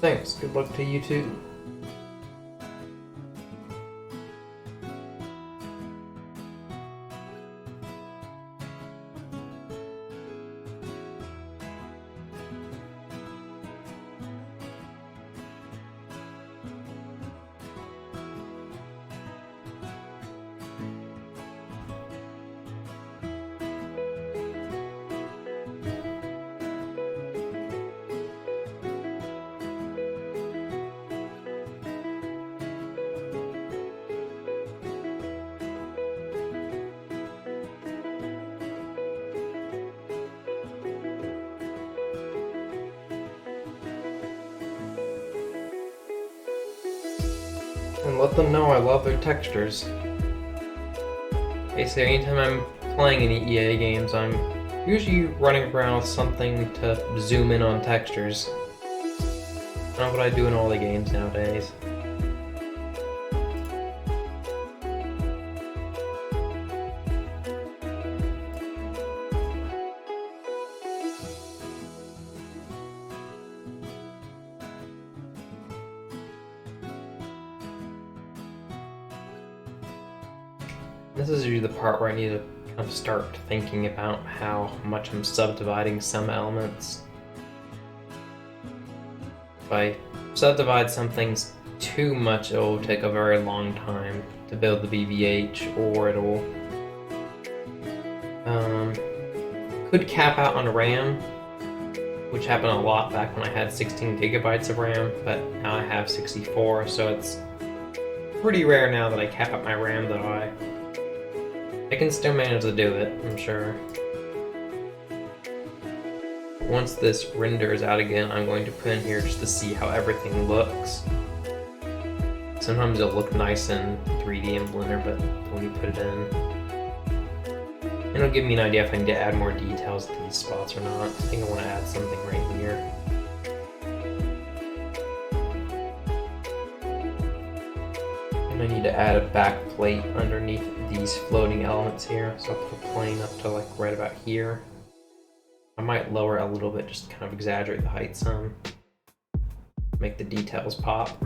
Thanks, good luck to you too. And let them know I love their textures. Basically, anytime I'm playing any EA games, I'm usually running around with something to zoom in on textures. Not what I do in all the games nowadays. This is usually the part where I need to kind of start thinking about how much I'm subdividing some elements. If I subdivide some things too much, it will take a very long time to build the BVH, or it'll could cap out on RAM, which happened a lot back when I had 16 gigabytes of RAM, but now I have 64, so it's pretty rare now that I cap out my RAM, though I can still manage to do it, I'm sure. Once this renders out again, I'm going to put in here just to see how everything looks. Sometimes it'll look nice in 3D in Blender, but when you put it in, it'll give me an idea if I need to add more details to these spots or not. I think I want to add something right here. And I need to add a back plate underneath these floating elements here, so I'll put a plane up to like right about here. I might lower it a little bit just to kind of exaggerate the height some, make the details pop.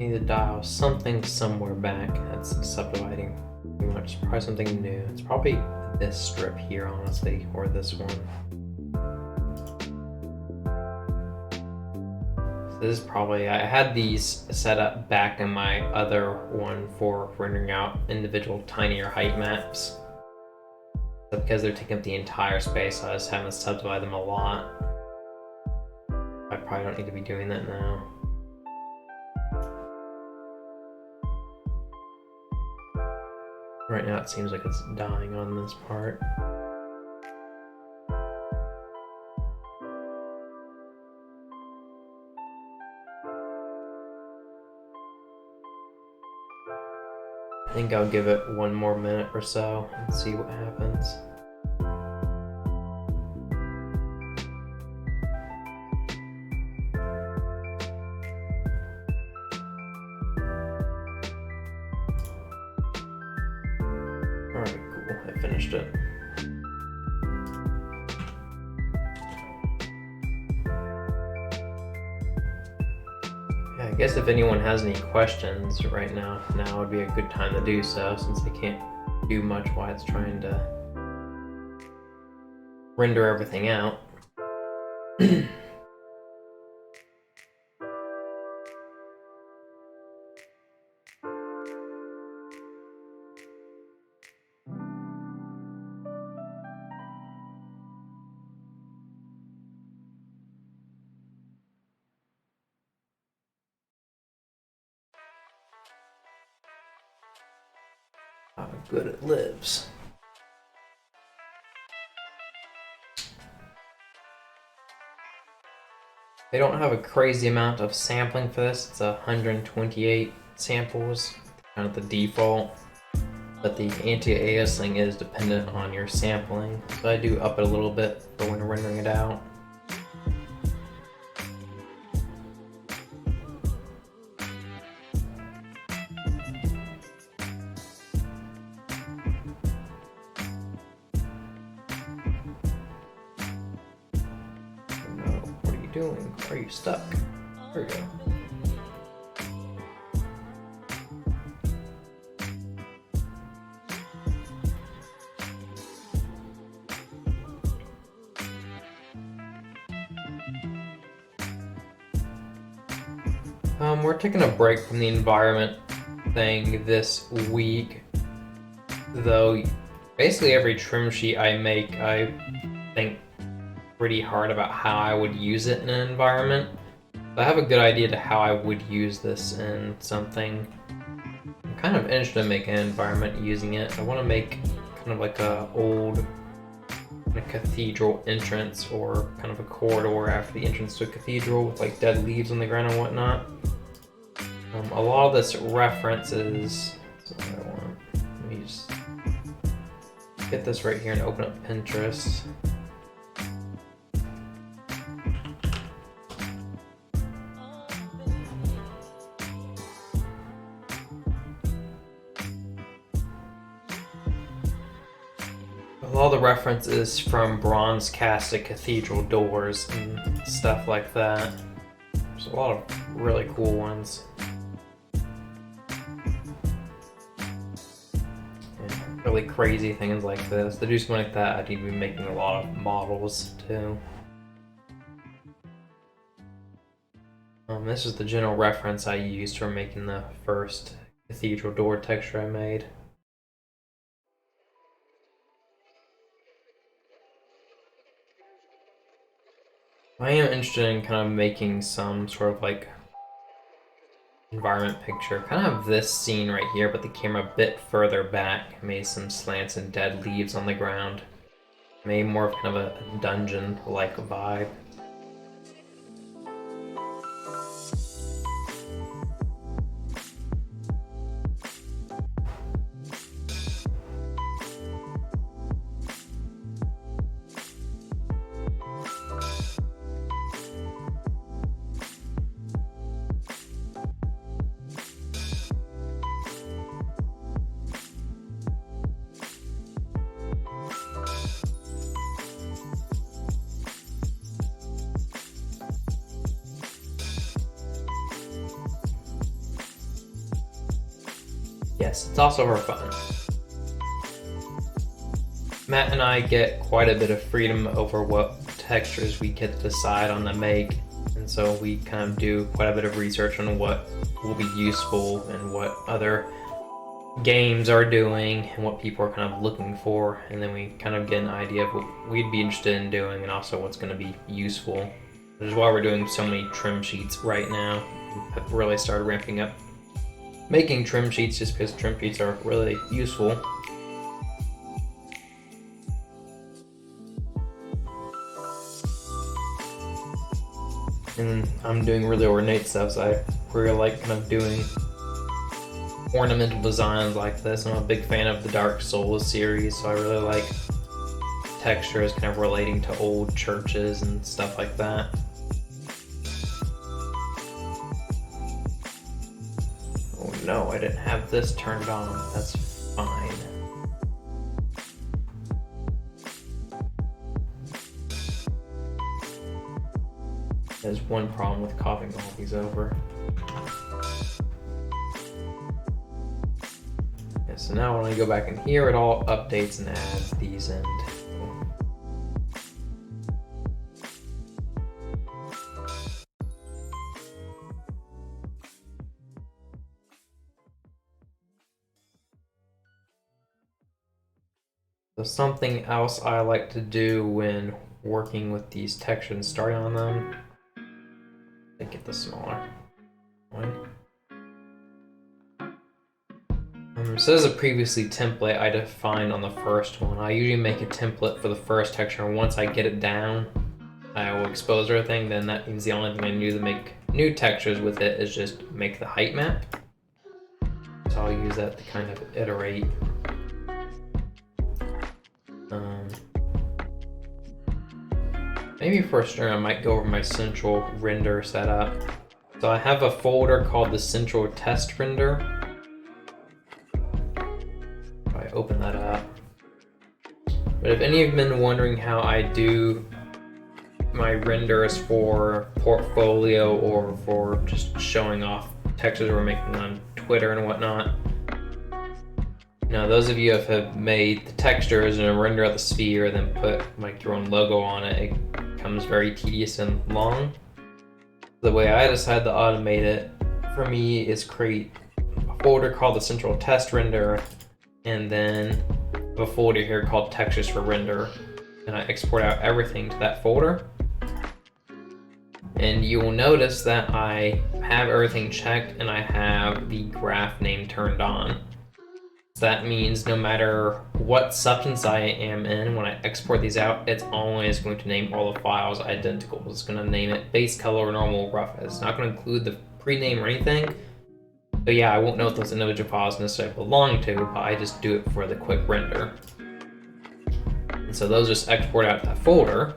need to dial something somewhere back. That's subdividing pretty much. Probably something new. It's probably this strip here, honestly, or this one. So this is probably, I had these set up back in my other one for rendering out individual tinier height maps. But because they're taking up the entire space, I was having to subdivide them a lot. I probably don't need to be doing that now. Right now it seems like it's dying on this part. I think I'll give it 1 more minute or so and see what happens. Alright, cool. I finished it. Yeah, I guess if anyone has any questions right now would be a good time to do so, since I can't do much while it's trying to render everything out. How good it lives. They don't have a crazy amount of sampling for this. It's 128 samples, kind of the default. But the anti-aliasing is dependent on your sampling. So I do up it a little bit for when rendering it out. Doing? Are you stuck? There we go. We're taking a break from the environment thing this week, though basically every trim sheet I make, I think pretty hard about how I would use it in an environment. I have a good idea to how I would use this in something. I'm kind of interested in making an environment using it. I want to make kind of like a old cathedral entrance, or kind of a corridor after the entrance to a cathedral with like dead leaves on the ground and whatnot. A lot of this references, let me just get this right here and open up Pinterest. All the references from bronze casted cathedral doors and stuff like that. There's a lot of really cool ones. And really crazy things like this. To do something like that, I'd need to be making a lot of models too. This is the general reference I used for making the first cathedral door texture I made. I am interested in kind of making some sort of like environment picture. Kind of this scene right here, but the camera a bit further back. Made some slants and dead leaves on the ground. Made more of kind of a dungeon-like vibe. yes, it's also for fun. Matt and I get quite a bit of freedom over what textures we get to decide on to make, and so we kind of do quite a bit of research on what will be useful and what other games are doing and what people are kind of looking for, and then we kind of get an idea of what we'd be interested in doing and also what's going to be useful. Which is why we're doing so many trim sheets right now. I've really started ramping up making trim sheets just because trim sheets are really useful. And I'm doing really ornate stuff, so I really like kind of doing ornamental designs like this. I'm a big fan of the Dark Souls series, so I really like textures kind of relating to old churches and stuff like that. Oh no, I didn't have this turned on. That's fine. There's one problem with copying all these over. Yeah, so now when I go back in here, it all updates and adds these in. So something else I like to do when working with these textures and starting on them, make it the smaller one. So this is a previously template I defined on the first one. I usually make a template for the first texture, and once I get it down, I will expose everything. Then that means the only thing I do to make new textures with it is just make the height map. So I'll use that to kind of iterate. Maybe for a string I might go over my central render setup. So I have a folder called the central test render. If I open that up. But if any of you have been wondering how I do my renders for portfolio or for just showing off textures we're making on Twitter and whatnot, now those of you who have made the textures and render out the sphere, then put like your own logo on it, it becomes very tedious and long. The way I decide to automate it for me is create a folder called the central test render, and then a folder here called textures for render, and I export out everything to that folder. And you will notice that I have everything checked and I have the graph name turned on. So that means no matter what substance I am in, when I export these out, it's always going to name all the files identical. It's going to name it base color, normal, rough. It's not going to include the pre-name or anything. So yeah, I won't know what those individual files necessarily belong to, but I just do it for the quick render. And so those just export out to that folder.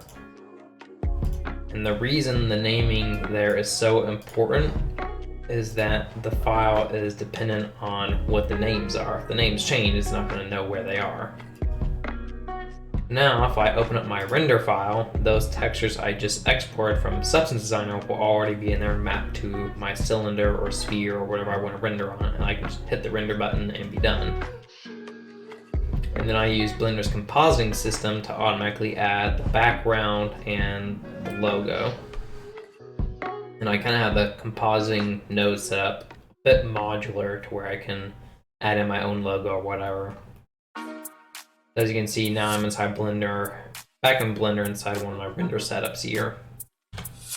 And the reason the naming there is so important is that the file is dependent on what the names are. If the names change, it's not going to know where they are. Now, if I open up my render file, those textures I just exported from Substance Designer will already be in there mapped to my cylinder or sphere or whatever I want to render on, and I can just hit the render button and be done. And then I use Blender's compositing system to automatically add the background and the logo. And I kind of have the compositing node set up a bit modular to where I can add in my own logo or whatever. As you can see, now I'm inside Blender, back in Blender inside one of my render setups here.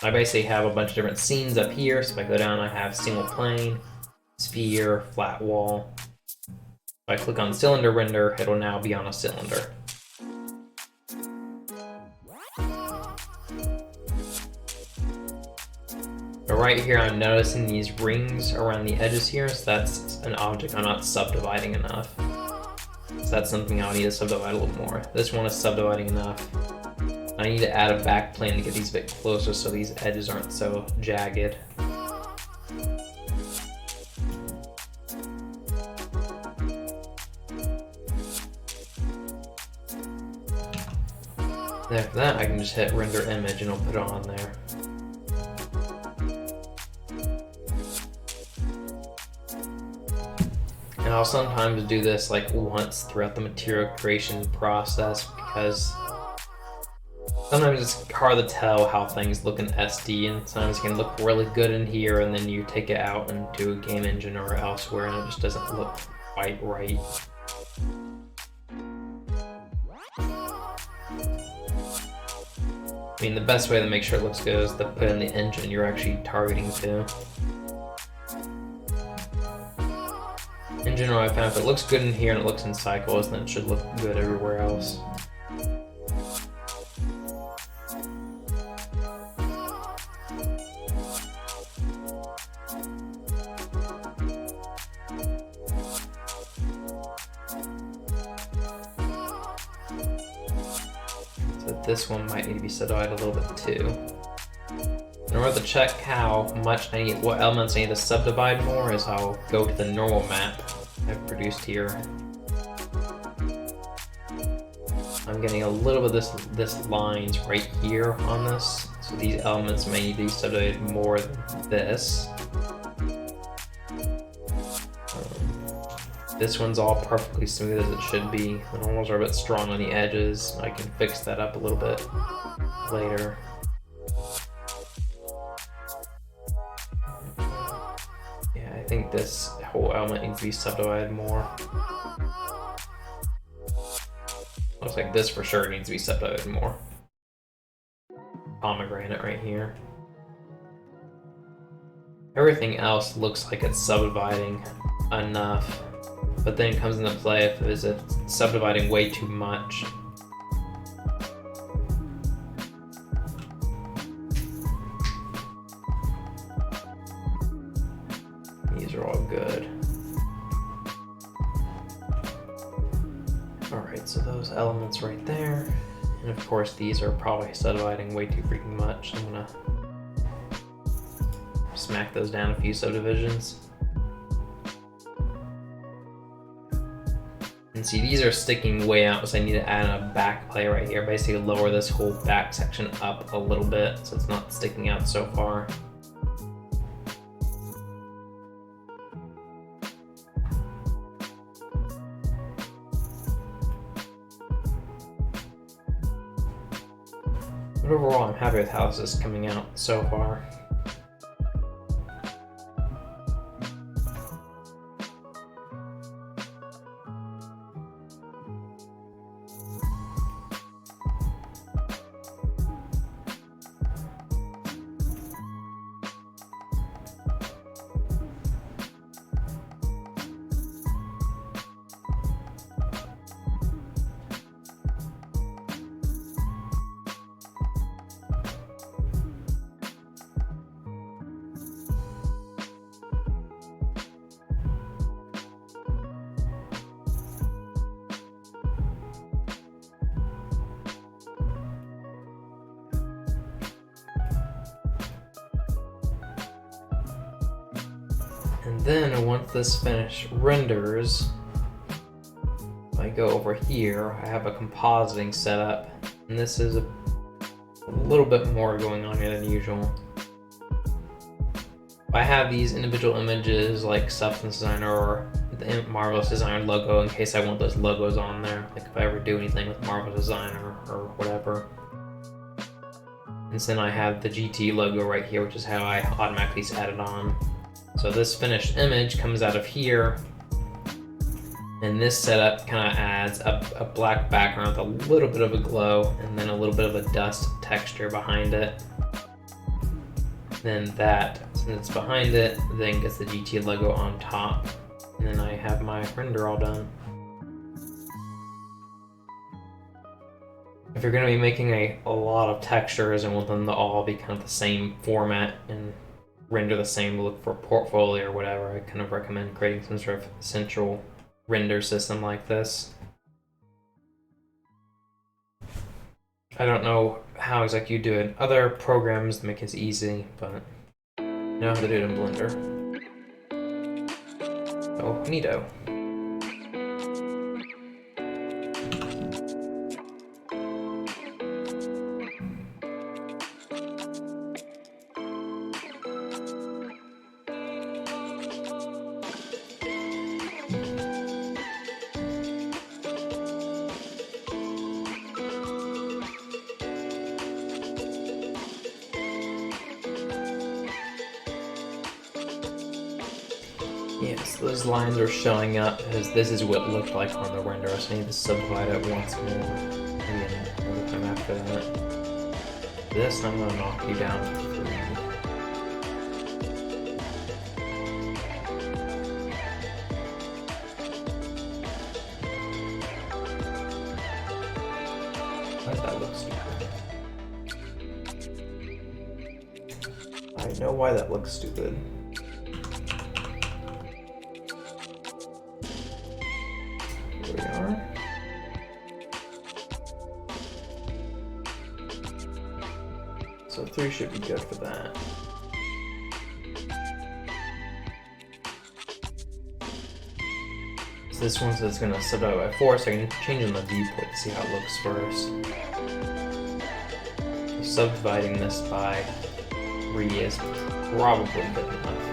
I basically have a bunch of different scenes up here. So if I go down, I have single plane, sphere, flat wall. If I click on cylinder render, it'll now be on a cylinder. But right here, I'm noticing these rings around the edges here, so that's an object I'm not subdividing enough. So that's something I'll need to subdivide a little more. This one is subdividing enough. I need to add a back plane to get these a bit closer so these edges aren't so jagged. And after that, I can just hit render image and it'll put it on there. And I'll sometimes do this like once throughout the material creation process because sometimes it's hard to tell how things look in SD, and sometimes it can look really good in here and then you take it out into a game engine or elsewhere and it just doesn't look quite right. I mean, the best way to make sure it looks good is to put in the engine you're actually targeting to. In general, I found if it looks good in here and it looks in cycles, then it should look good everywhere else. So this one might need to be subdivided a little bit too. In order to check how much I need, what elements I need to subdivide more, is I'll go to the normal map I've produced here. I'm getting a little bit of this lines right here on this, so these elements may need to be subdivided more than this. This one's all perfectly smooth as it should be. The normals are a bit strong on the edges. I can fix that up a little bit later. I think this whole element needs to be subdivided more. Looks like this for sure needs to be subdivided more. Pomegranate right here. Everything else looks like it's subdividing enough, but then it comes into play if it's subdividing way too much. These are all good. Alright, so those elements right there. And of course these are probably subdividing way too freaking much. I'm gonna smack those down a few subdivisions. And see, these are sticking way out, so I need to add a back play right here. Basically lower this whole back section up a little bit so it's not sticking out so far. But overall, I'm happy with how this is coming out so far. And then once this finish renders, I go over here, I have a compositing setup, and this is a little bit more going on here than usual. I have these individual images like Substance Designer or the Marvelous Designer logo in case I want those logos on there, like if I ever do anything with Marvelous Designer or whatever. And then I have the GT logo right here, which is how I automatically add it on. So this finished image comes out of here, and this setup kind of adds a black background with a little bit of a glow and then a little bit of a dust texture behind it. Then that, since it's behind it, then gets the GT logo on top. And then I have my render all done. If you're going to be making a lot of textures and want them to all be kind of the same format and render the same look for portfolio or whatever, I kind of recommend creating some sort of central render system like this. I don't know how exactly you do it in other programs to make it easy, but I know how to do it in Blender. Oh, neato. Yes, those lines are showing up because this is what it looked like on the render. So I need to subdivide it once more. Maybe another time after that. This I'm gonna knock you down to 3. Why did that look stupid? I know why that looks stupid. Here we are. So 3 should be good for that. So this one says it's gonna subdivide by 4, so I can change on the viewport to see how it looks first. So subdividing this by 3 is probably good enough.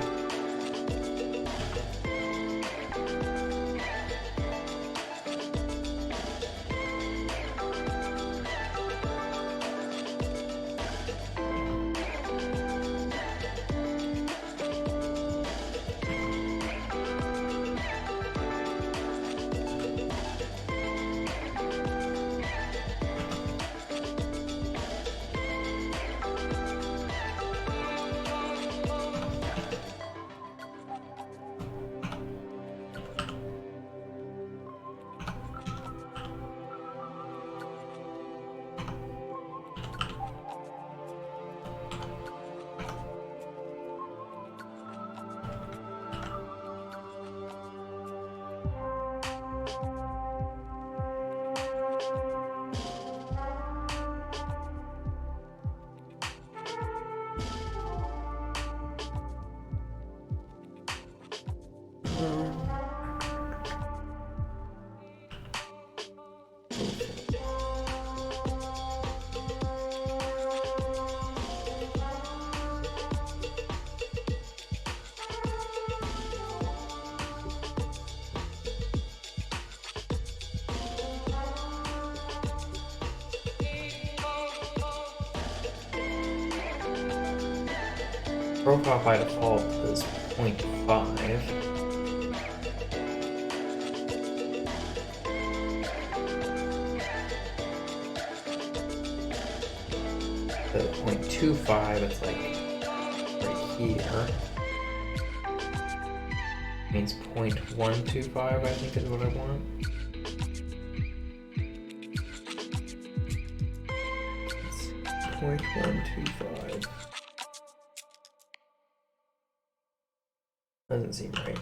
Profile by default is 0.5. The 0.25, it's like right here. Means 0.125, I think is what I want. It's 0.125. Doesn't seem right.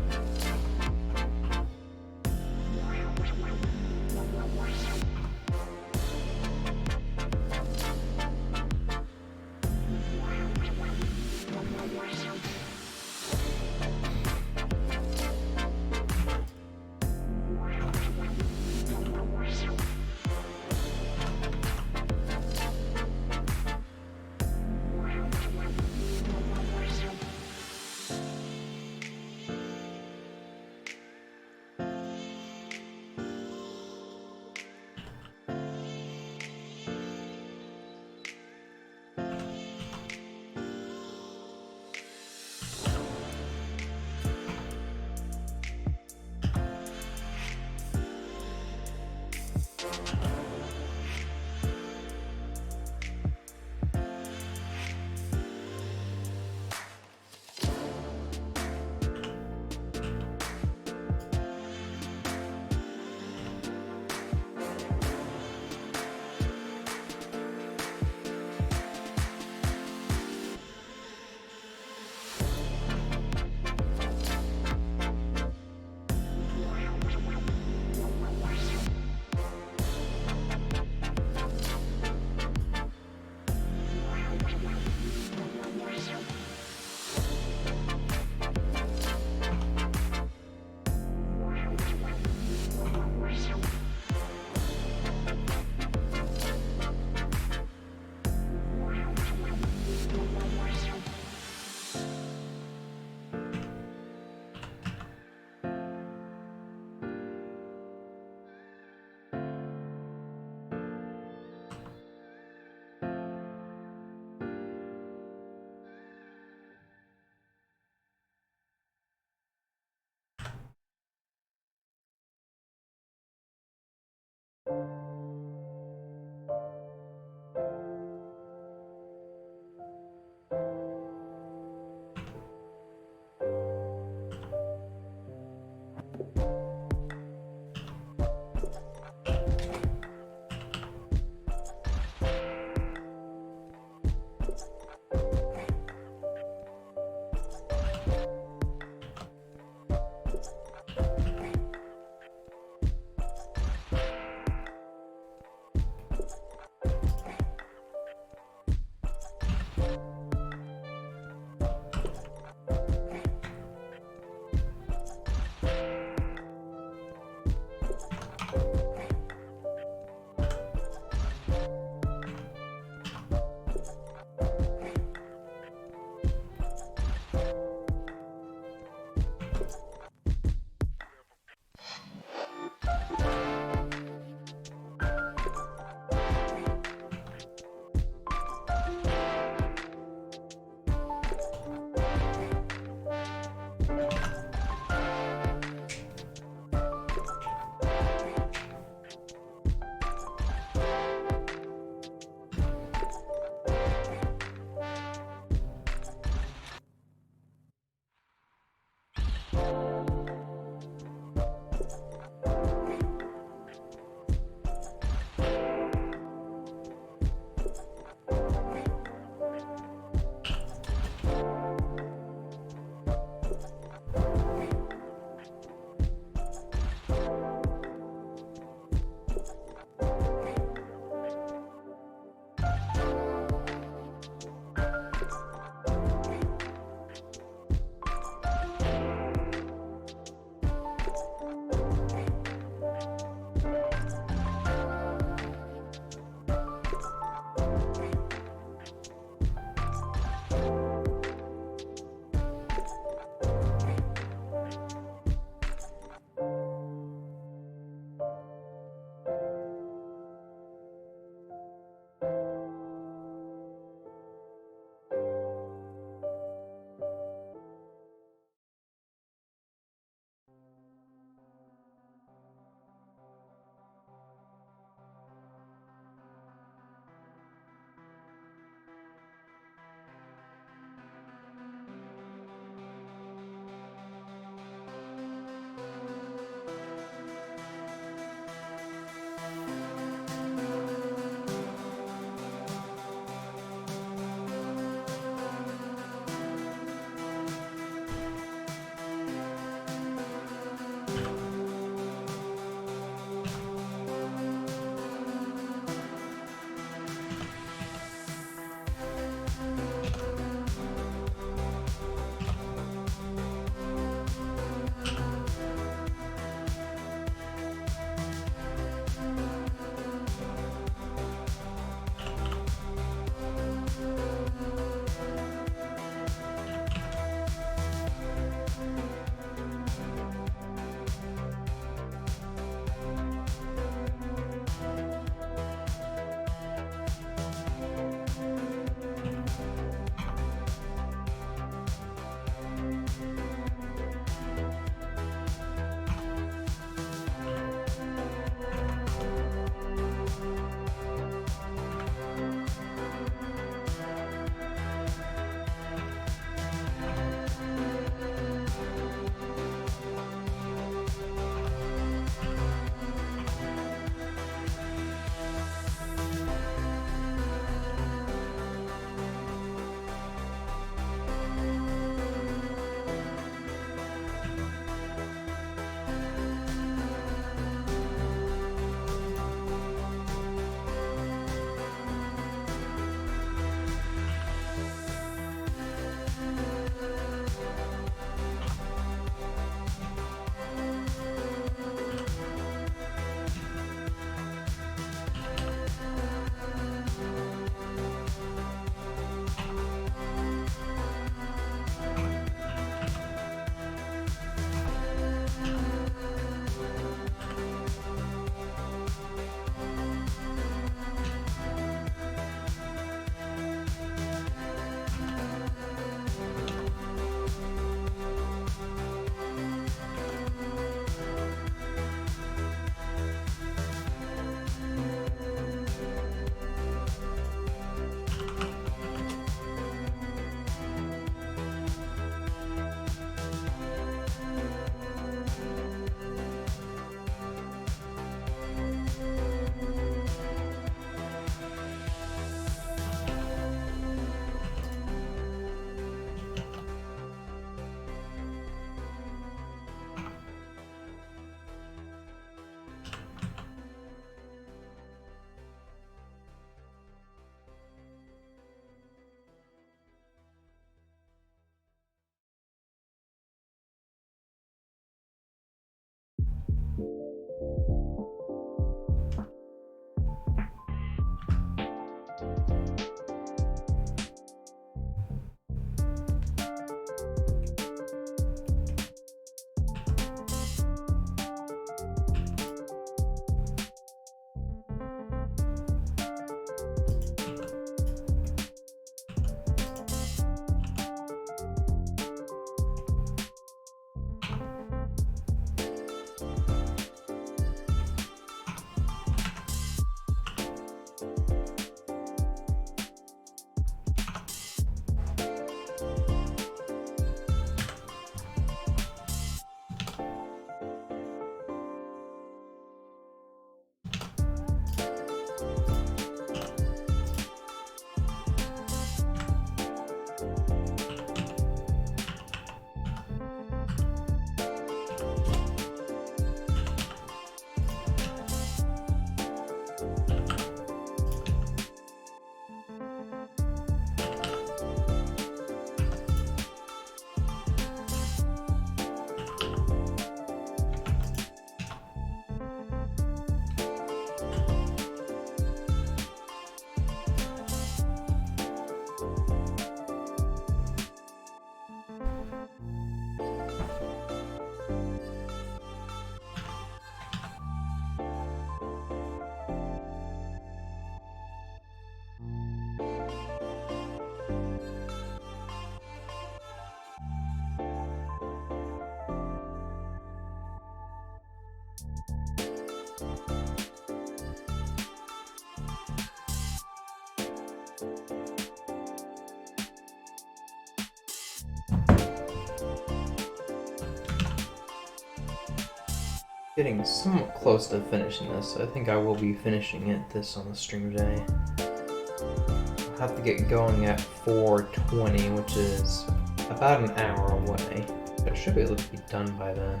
getting somewhat close to finishing this. I think I will be finishing this on the stream today. I'll have to get going at 4:20, which is about an hour away. But I should be able to be done by then.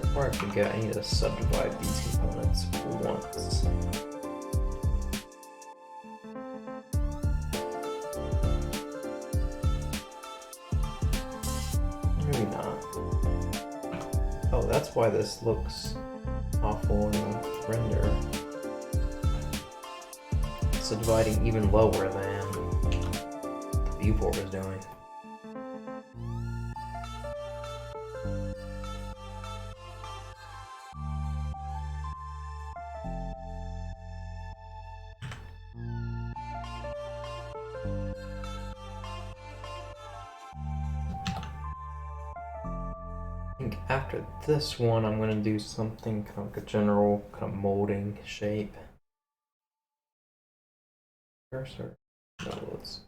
Before I forget, I need to subdivide these components once. Maybe not. Oh, that's why this looks awful in the render. It's dividing even lower than the viewport was doing. I think after this one, I'm going to do something kind of like a general kind of molding shape. Cursor. No, let's.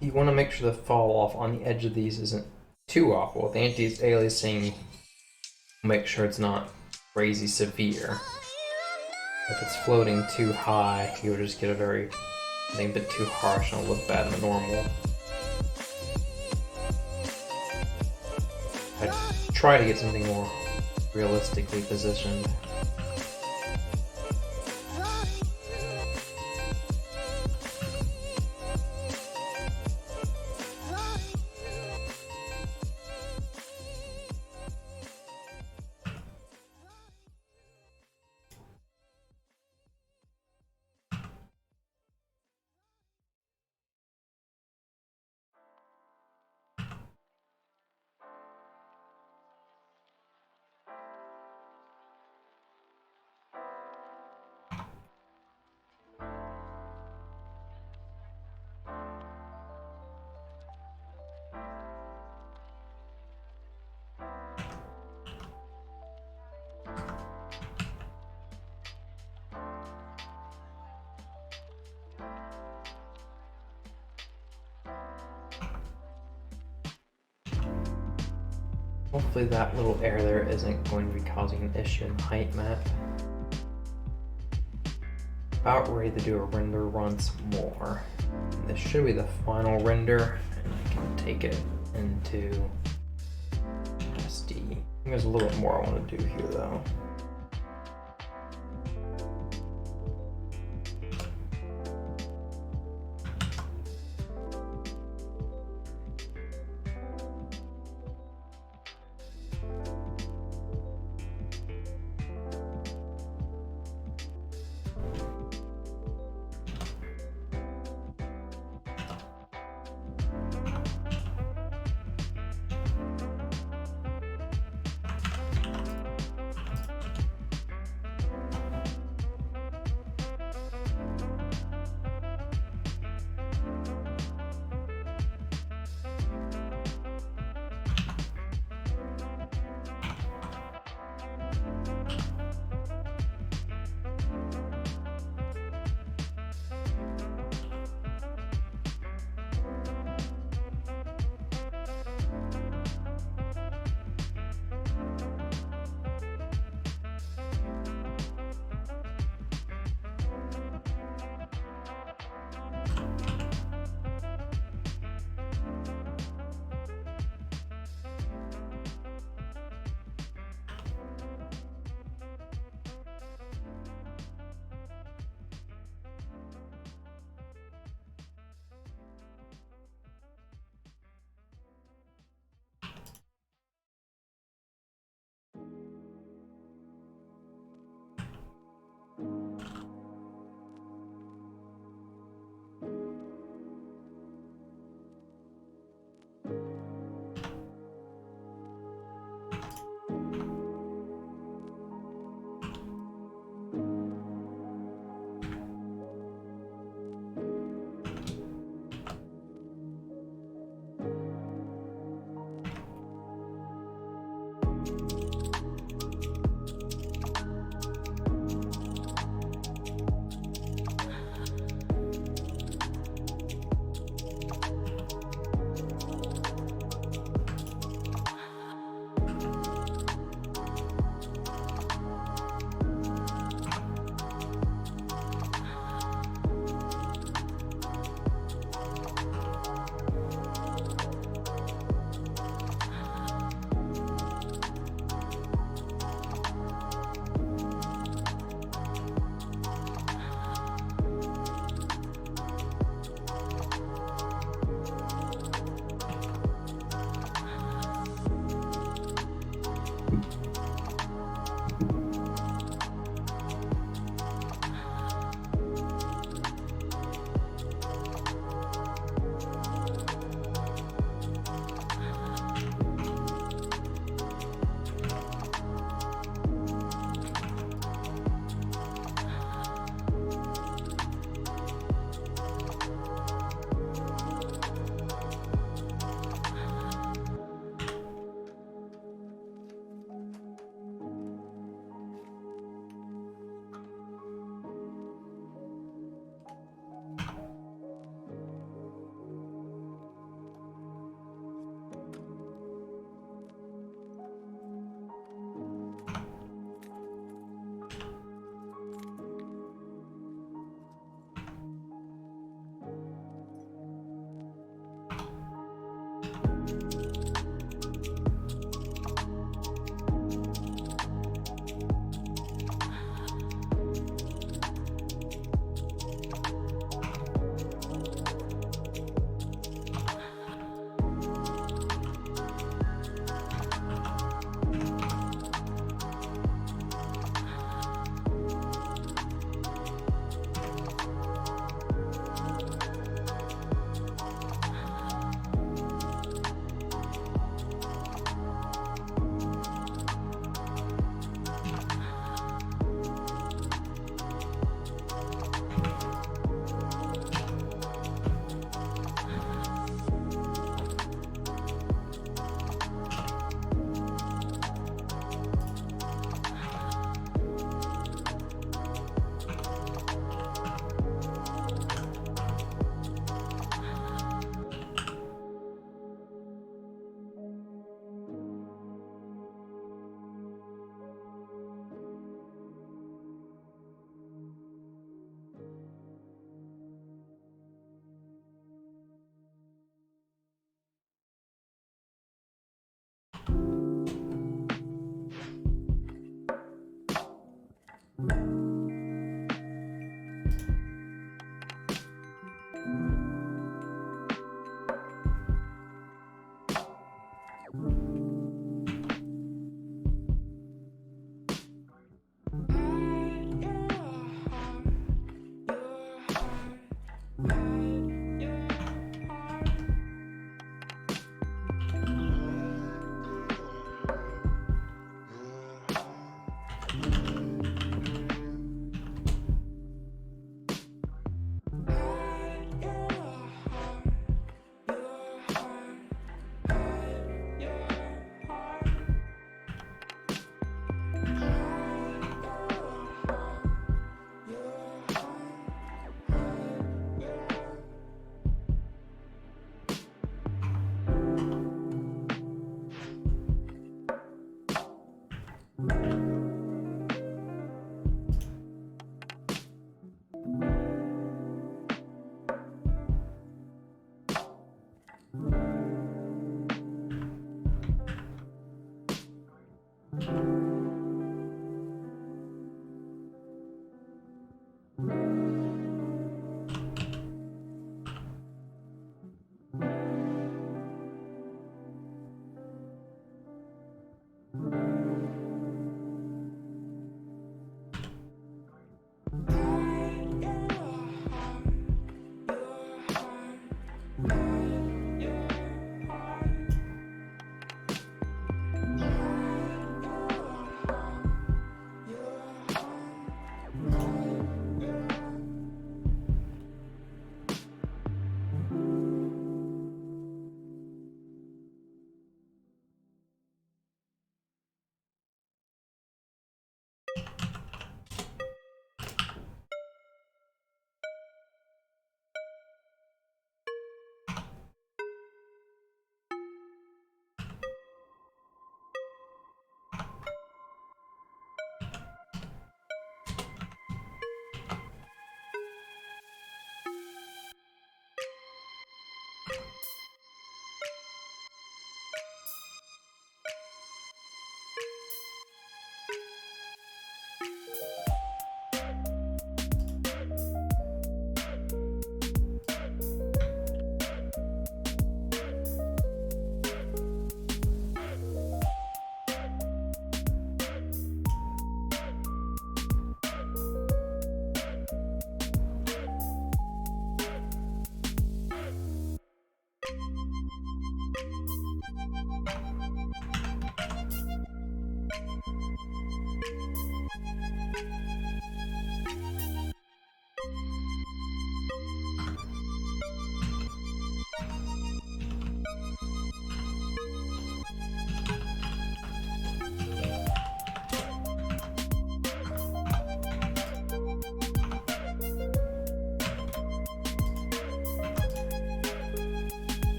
You want to make sure the fall off on the edge of these isn't too awful. The anti-aliasing, make sure it's not crazy severe. If it's floating too high, you'll just get a bit too harsh and it'll look bad in the normal. I try to get something more realistically positioned. Hopefully that little error there isn't going to be causing an issue in the height map. About ready to do a render once more. And this should be the final render, and I can take it into SD. I think there's a little bit more I want to do here though.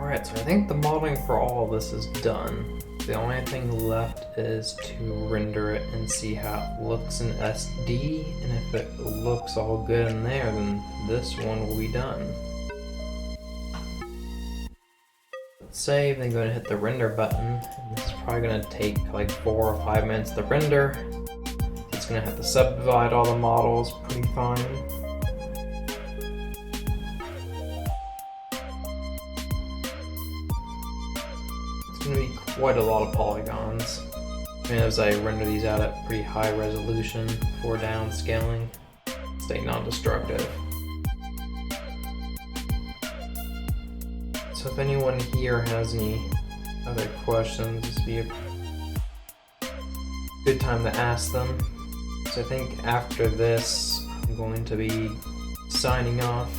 Alright, so I think the modeling for all of this is done. The only thing left is to render it and see how it looks in SD, and if it looks all good in there, then this one will be done. Save, then go ahead and hit the render button, and this is probably going to take like 4 or 5 minutes to render. It's going to have to subdivide all the models pretty fine. It's going to be quite a lot of polygons. And as I render these out at pretty high resolution for downscaling, stay non-destructive. So if anyone here has any other questions, this would be a good time to ask them. So I think after this, I'm going to be signing off.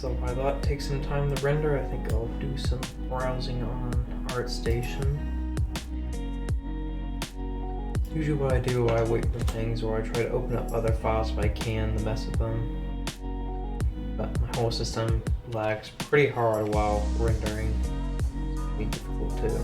So while that takes some time to render, I think I'll do some browsing on ArtStation. Usually what I do, I wait for things, or I try to open up other files if I can to mess with them. But my whole system lags pretty hard while rendering. It'd be difficult too.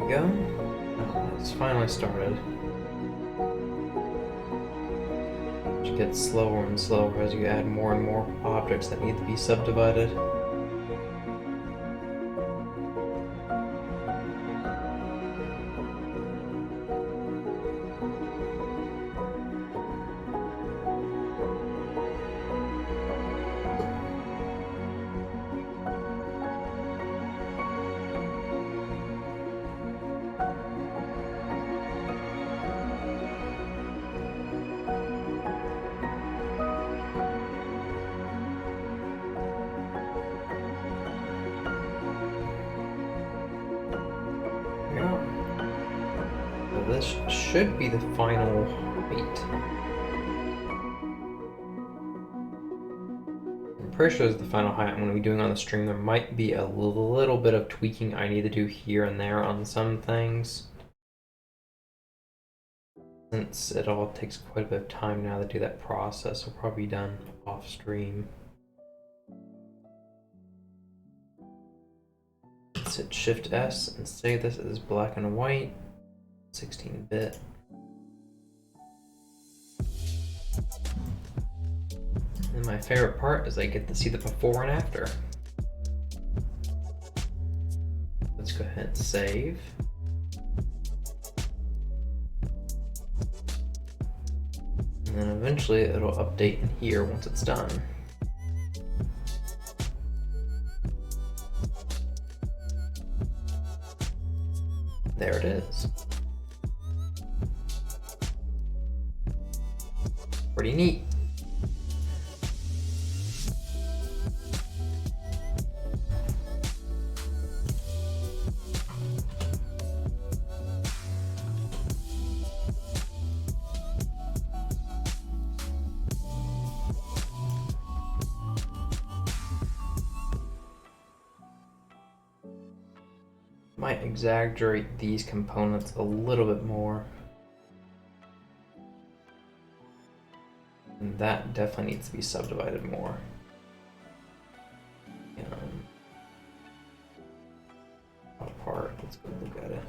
we go. Oh, it's finally started. It gets slower and slower as you add more and more objects that need to be subdivided. This should be the final height. I'm pretty sure it's the final height I'm going to be doing on the stream. There might be a little bit of tweaking I need to do here and there on some things, since it all takes quite a bit of time now to do that process. It'll probably be done off stream. Let's hit Shift S and save this as black and white. 16-bit. And my favorite part is I get to see the before and after. Let's go ahead and save. And then eventually it'll update in here once it's done. There it is. Pretty neat. Might exaggerate these components a little bit more. And that definitely needs to be subdivided more. Apart, let's go look at it.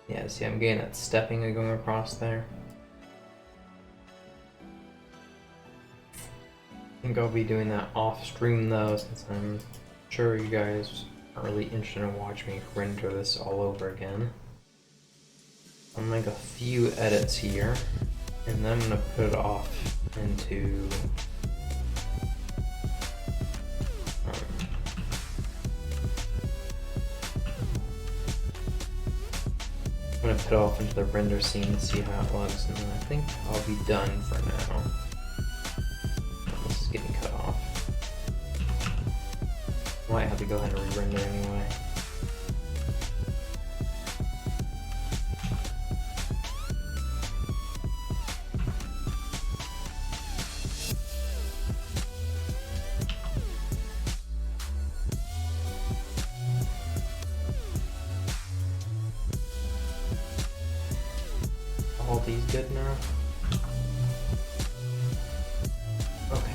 Yeah, see, I'm getting that stepping going across there. I think I'll be doing that off stream though, since I'm sure you guys are really interested in watching me render this all over again. I'll make a few edits here, and then I'm gonna put it off into I'm gonna put it off into the render scene, see how it looks, and then I think I'll be done for now. This is getting cut off. Might have to go ahead and re-render anyway. All these good now? Okay.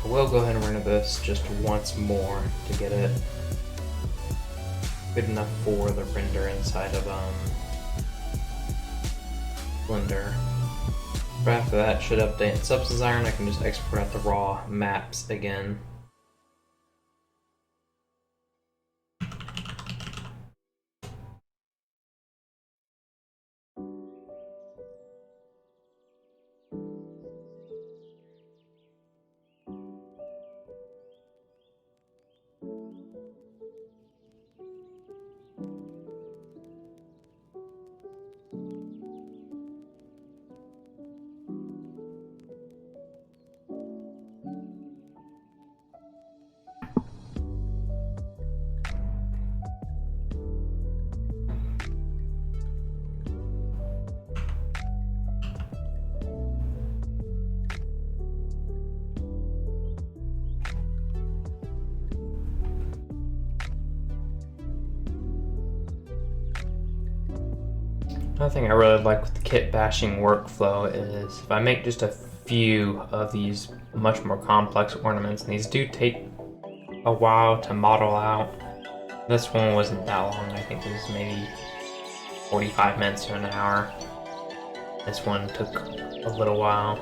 I will go ahead and render this just once more to get it good enough for the render inside of Blender. But after that, it should update in Subdivision, and I can just export out the raw maps again. Another thing I really like with the kit bashing workflow is if I make just a few of these much more complex ornaments, and these do take a while to model out, This one wasn't that long. I think it was maybe 45 minutes to an hour. This one took a little while.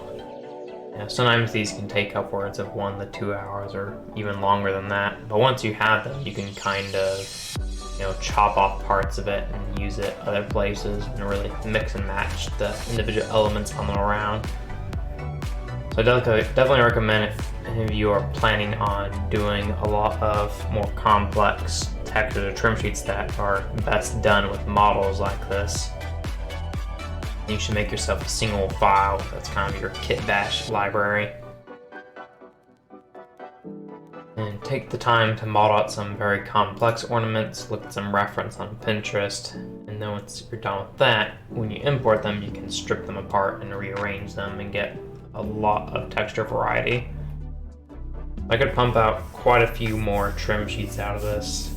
You know, sometimes these can take upwards of 1 to 2 hours or even longer than that. But once you have them, you can kind of, you know, chop off parts of it and use it other places and really mix and match the individual elements on them around. So I definitely recommend if any of you are planning on doing a lot of more complex textures or trim sheets that are best done with models like this. You should make yourself a single file that's kind of your kit bash library. And take the time to model out some very complex ornaments, look at some reference on Pinterest, and then once you're done with that, when you import them, you can strip them apart and rearrange them and get a lot of texture variety. I could pump out quite a few more trim sheets out of this.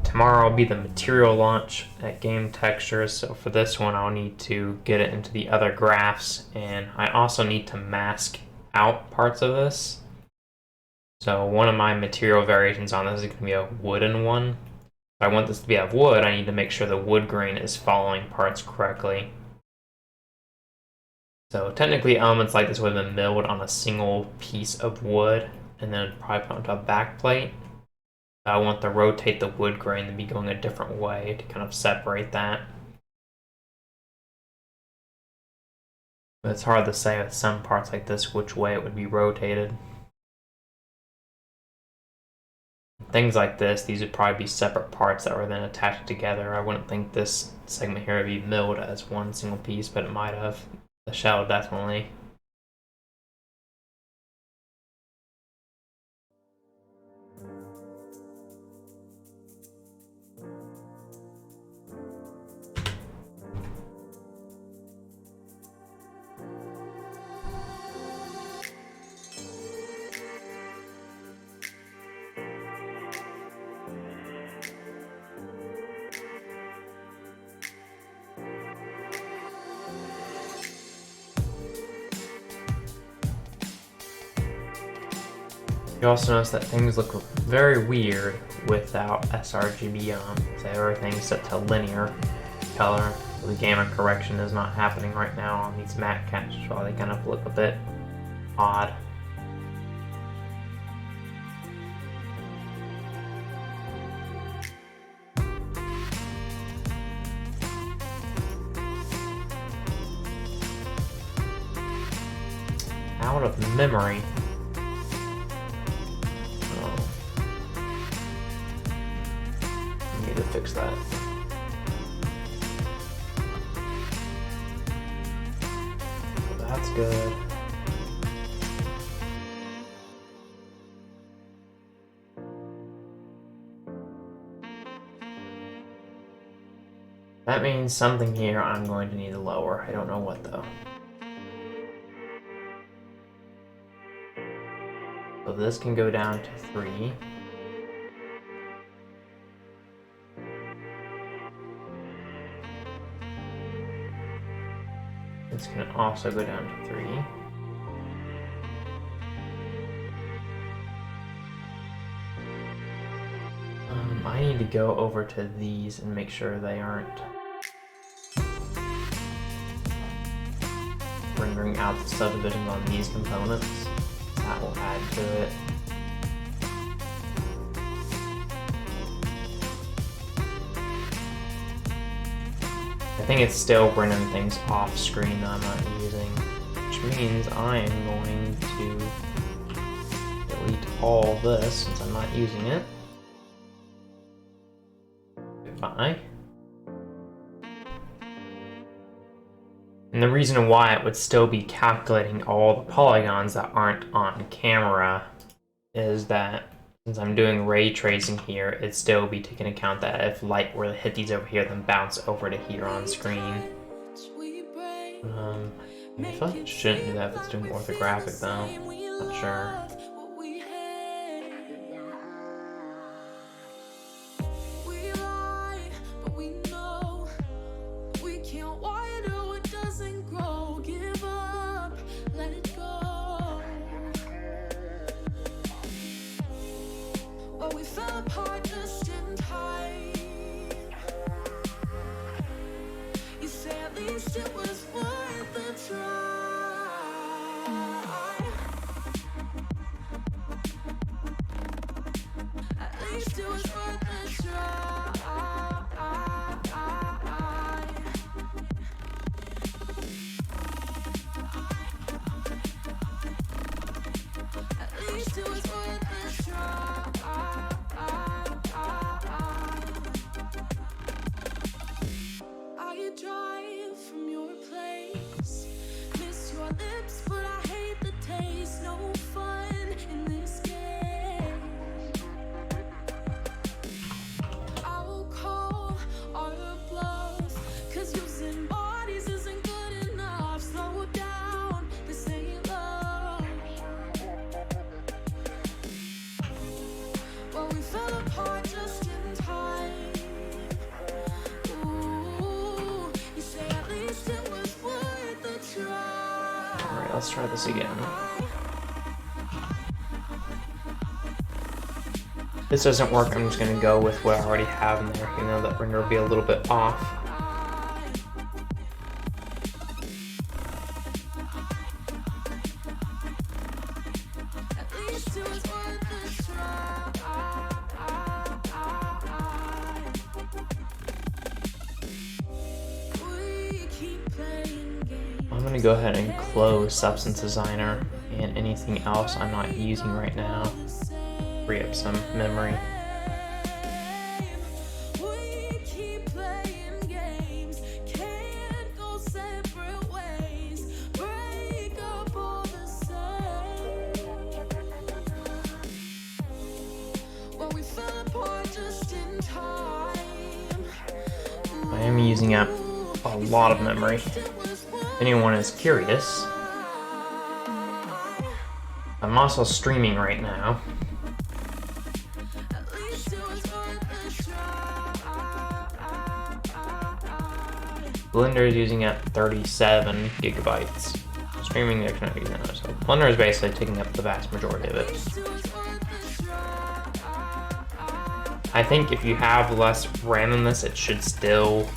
Tomorrow will be the material launch at GameTextures, so for this one I'll need to get it into the other graphs, and I also need to mask out parts of this. So one of my material variations on this is going to be a wooden one. If I want this to be out of wood, I need to make sure the wood grain is following parts correctly. So technically elements like this would have been milled on a single piece of wood and then probably put onto a back plate. I want to rotate the wood grain to be going a different way to kind of separate that. But it's hard to say with some parts like this which way it would be rotated. Things like this, these would probably be separate parts that were then attached together. I wouldn't think this segment here would be milled as one single piece, but it might have. The shell definitely. You also notice that things look very weird without sRGB on. So everything's set to linear color. So the gamma correction is not happening right now on these matte caps, so they kind of look a bit odd. Out of memory. To fix that. So that's good. That means something here I'm going to need to lower. I don't know what though. So this can go down to 3. It's going to also go down to 3. I need to go over to these and make sure they aren't rendering out the subdivisions on these components. That will add to it. I think it's still bringing things off screen that I'm not using, which means I am going to delete all this since I'm not using it. Goodbye. And the reason why it would still be calculating all the polygons that aren't on camera is that since I'm doing ray tracing here, it'd still be taking account that if light were to hit these over here, then bounce over to here on screen. I feel like it shouldn't do that if it's doing orthographic though. Not sure. We fell apart just Miss your lips, but I hate the taste. No fun in this game. I'll call our bluff, 'cause using bodies isn't good enough. Slow down, this ain't love. Well, we fell apart just in time. Ooh, you say at least it was worth the try. Alright, let's try this again. If this doesn't work, I'm just going to go with what I already have in there. You know, that render will be a little bit off. At least it was worth the try. We keep playing games. I'm going to go ahead and close Substance Designer and anything else I'm not using right now. Free up some memory. We keep playing games, can't go separate ways, break up all the same. Well, we fell apart just in time. I am using up a lot of memory. If anyone is curious, I'm also streaming right now. At least it was worth the try. Blender is using up 37 gigabytes. Streaming, they're not using that. So Blender is basically taking up the vast majority of it. I think if you have less RAM in this, it should still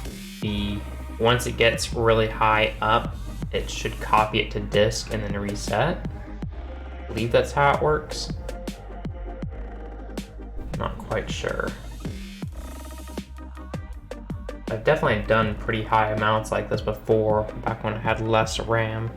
be, once it gets really high up, it should copy it to disk and then reset. I believe that's how it works. Not quite sure. I've definitely done pretty high amounts like this before, back when I had less RAM.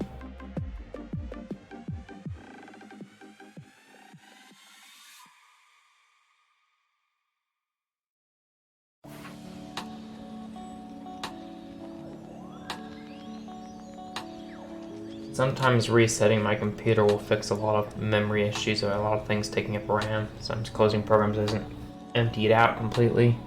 Sometimes resetting my computer will fix a lot of memory issues or a lot of things taking up RAM. Sometimes closing programs doesn't empty it out completely.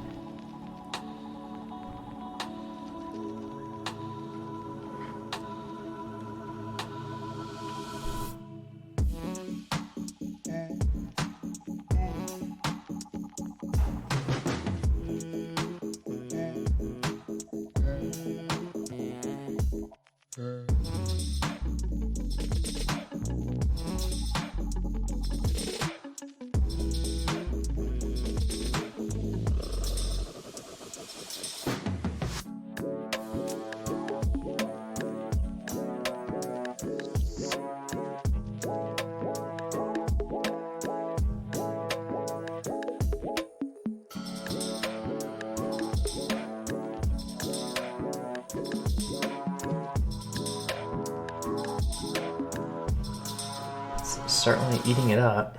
Certainly eating it up.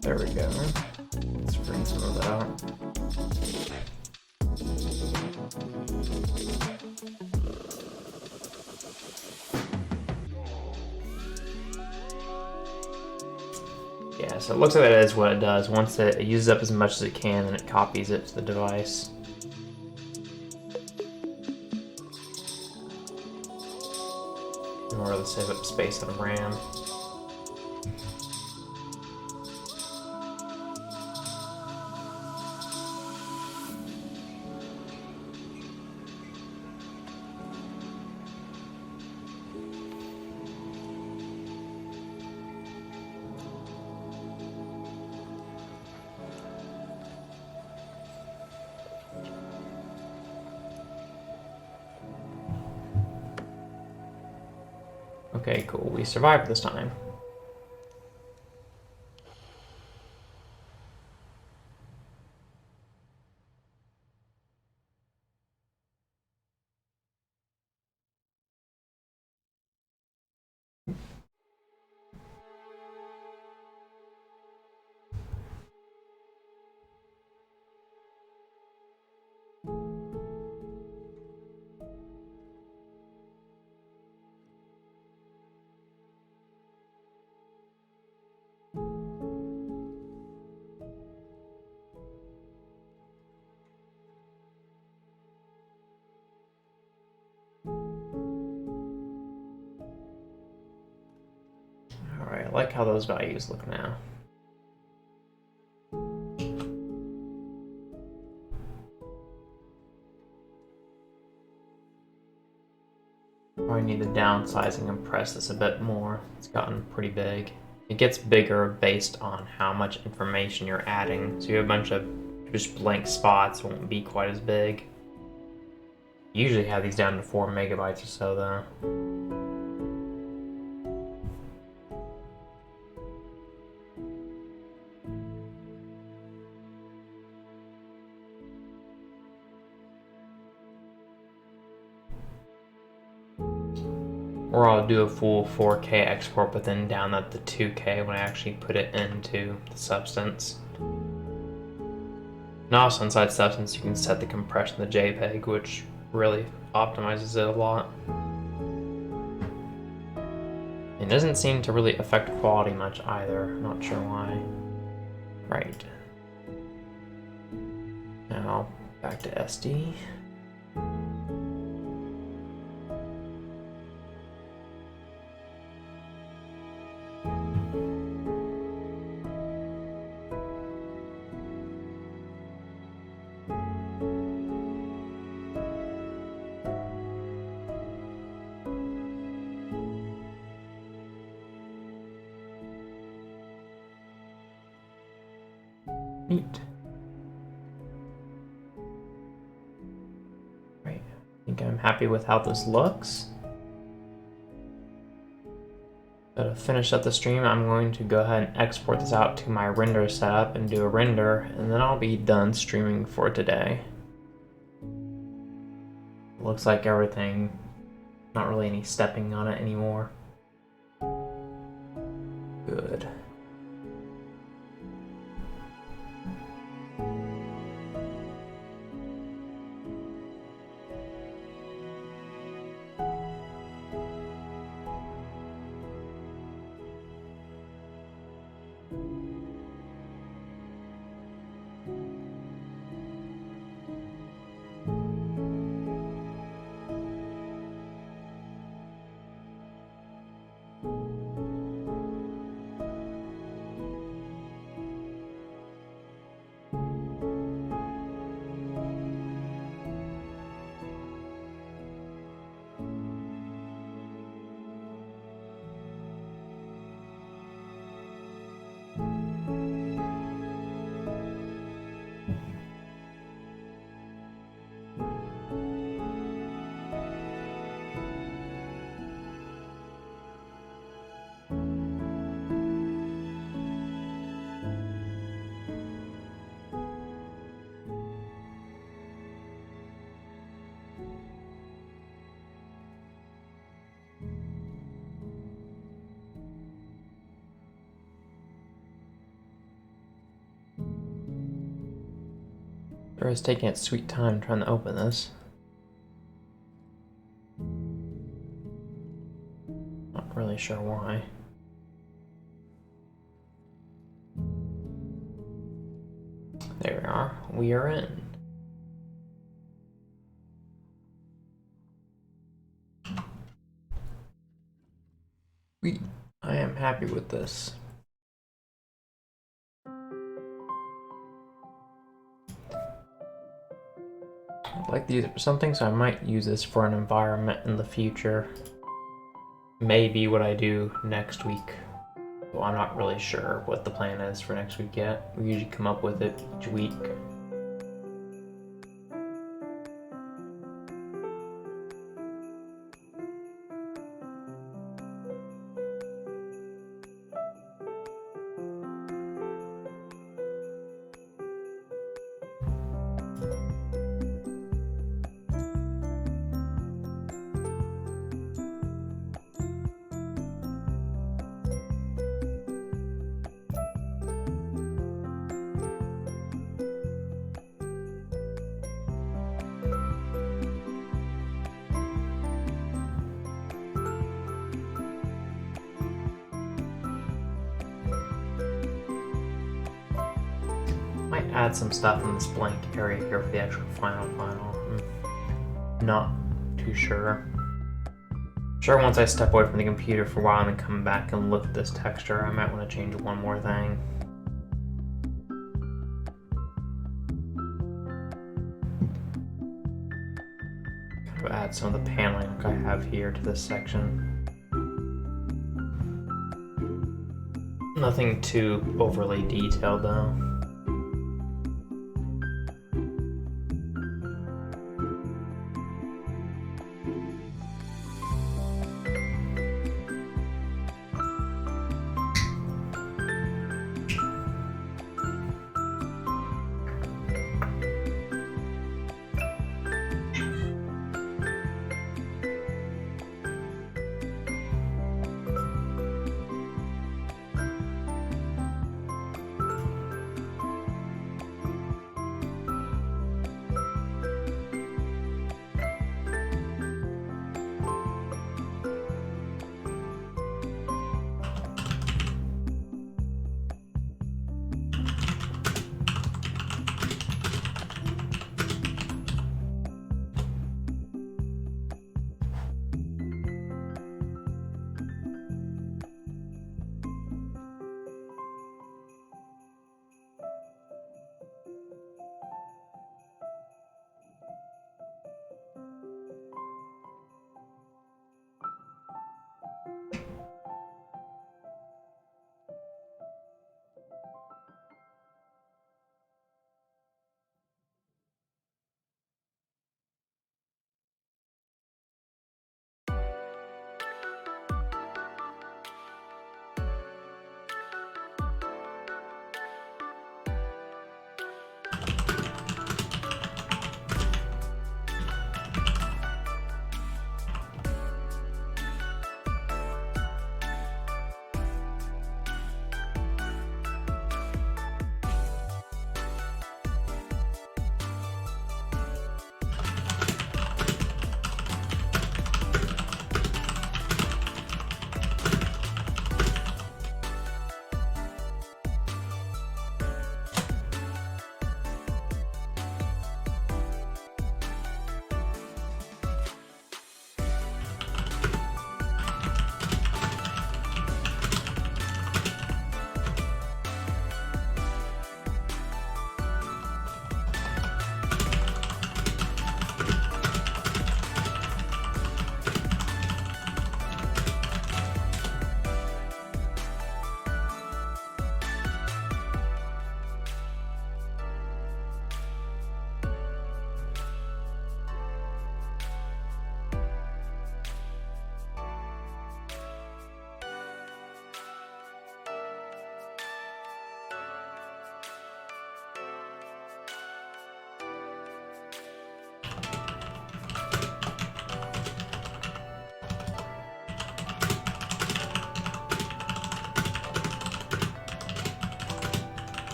There we go. Let's bring some of that out. Yeah, so it looks like that is what it does. Once it uses up as much as it can, then it copies it to the device. In order to save up space on RAM. Okay, cool. We survived this time. like how those values look now. Probably need to downsizing and press this a bit more. It's gotten pretty big. It gets bigger based on how much information you're adding. So you have a bunch of just blank spots, won't be quite as big. Usually have these down to 4 megabytes or so though. Or I'll do a full 4K export, but then down that to 2K when I actually put it into the Substance. And also inside Substance, you can set the compression of the JPEG, which really optimizes it a lot. It doesn't seem to really affect quality much either. Not sure why. Right. Now back to SD. Neat. Right, I think I'm happy with how this looks. So to finish up the stream, I'm going to go ahead and export this out to my render setup and do a render, and then I'll be done streaming for today. Looks like everything, not really any stepping on it anymore. Good. Sure is taking its sweet time trying to open this. Not really sure why. There we are. We are in. Sweet. I am happy with this. I'd like to use it for something, so I might use this for an environment in the future. Maybe what I do next week. Well, I'm not really sure what the plan is for next week yet. We usually come up with it each week. Might add some stuff in this blank area here for the actual final. I'm not too sure. Sure, once I step away from the computer for a while and then come back and look at this texture, I might want to change one more thing. Kind of add some of the paneling like I have here to this section. Nothing too overly detailed though.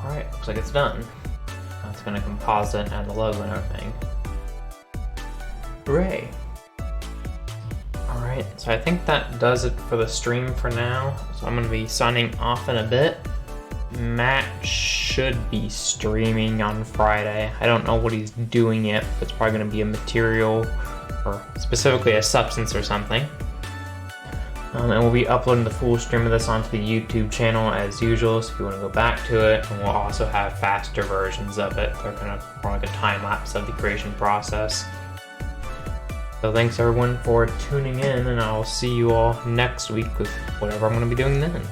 Alright, looks like it's done. Now it's gonna composite and add the logo and everything. Hooray! Alright, so I think that does it for the stream for now. So I'm gonna be signing off in a bit. Matt should be streaming on Friday. I don't know what he's doing yet, but it's probably gonna be a material or specifically a substance or something. And we'll be uploading the full stream of this onto the YouTube channel as usual, so if you want to go back to it, and we'll also have faster versions of it. They're kind of more like a time lapse of the creation process. So thanks everyone for tuning in, and I'll see you all next week with whatever I'm going to be doing then.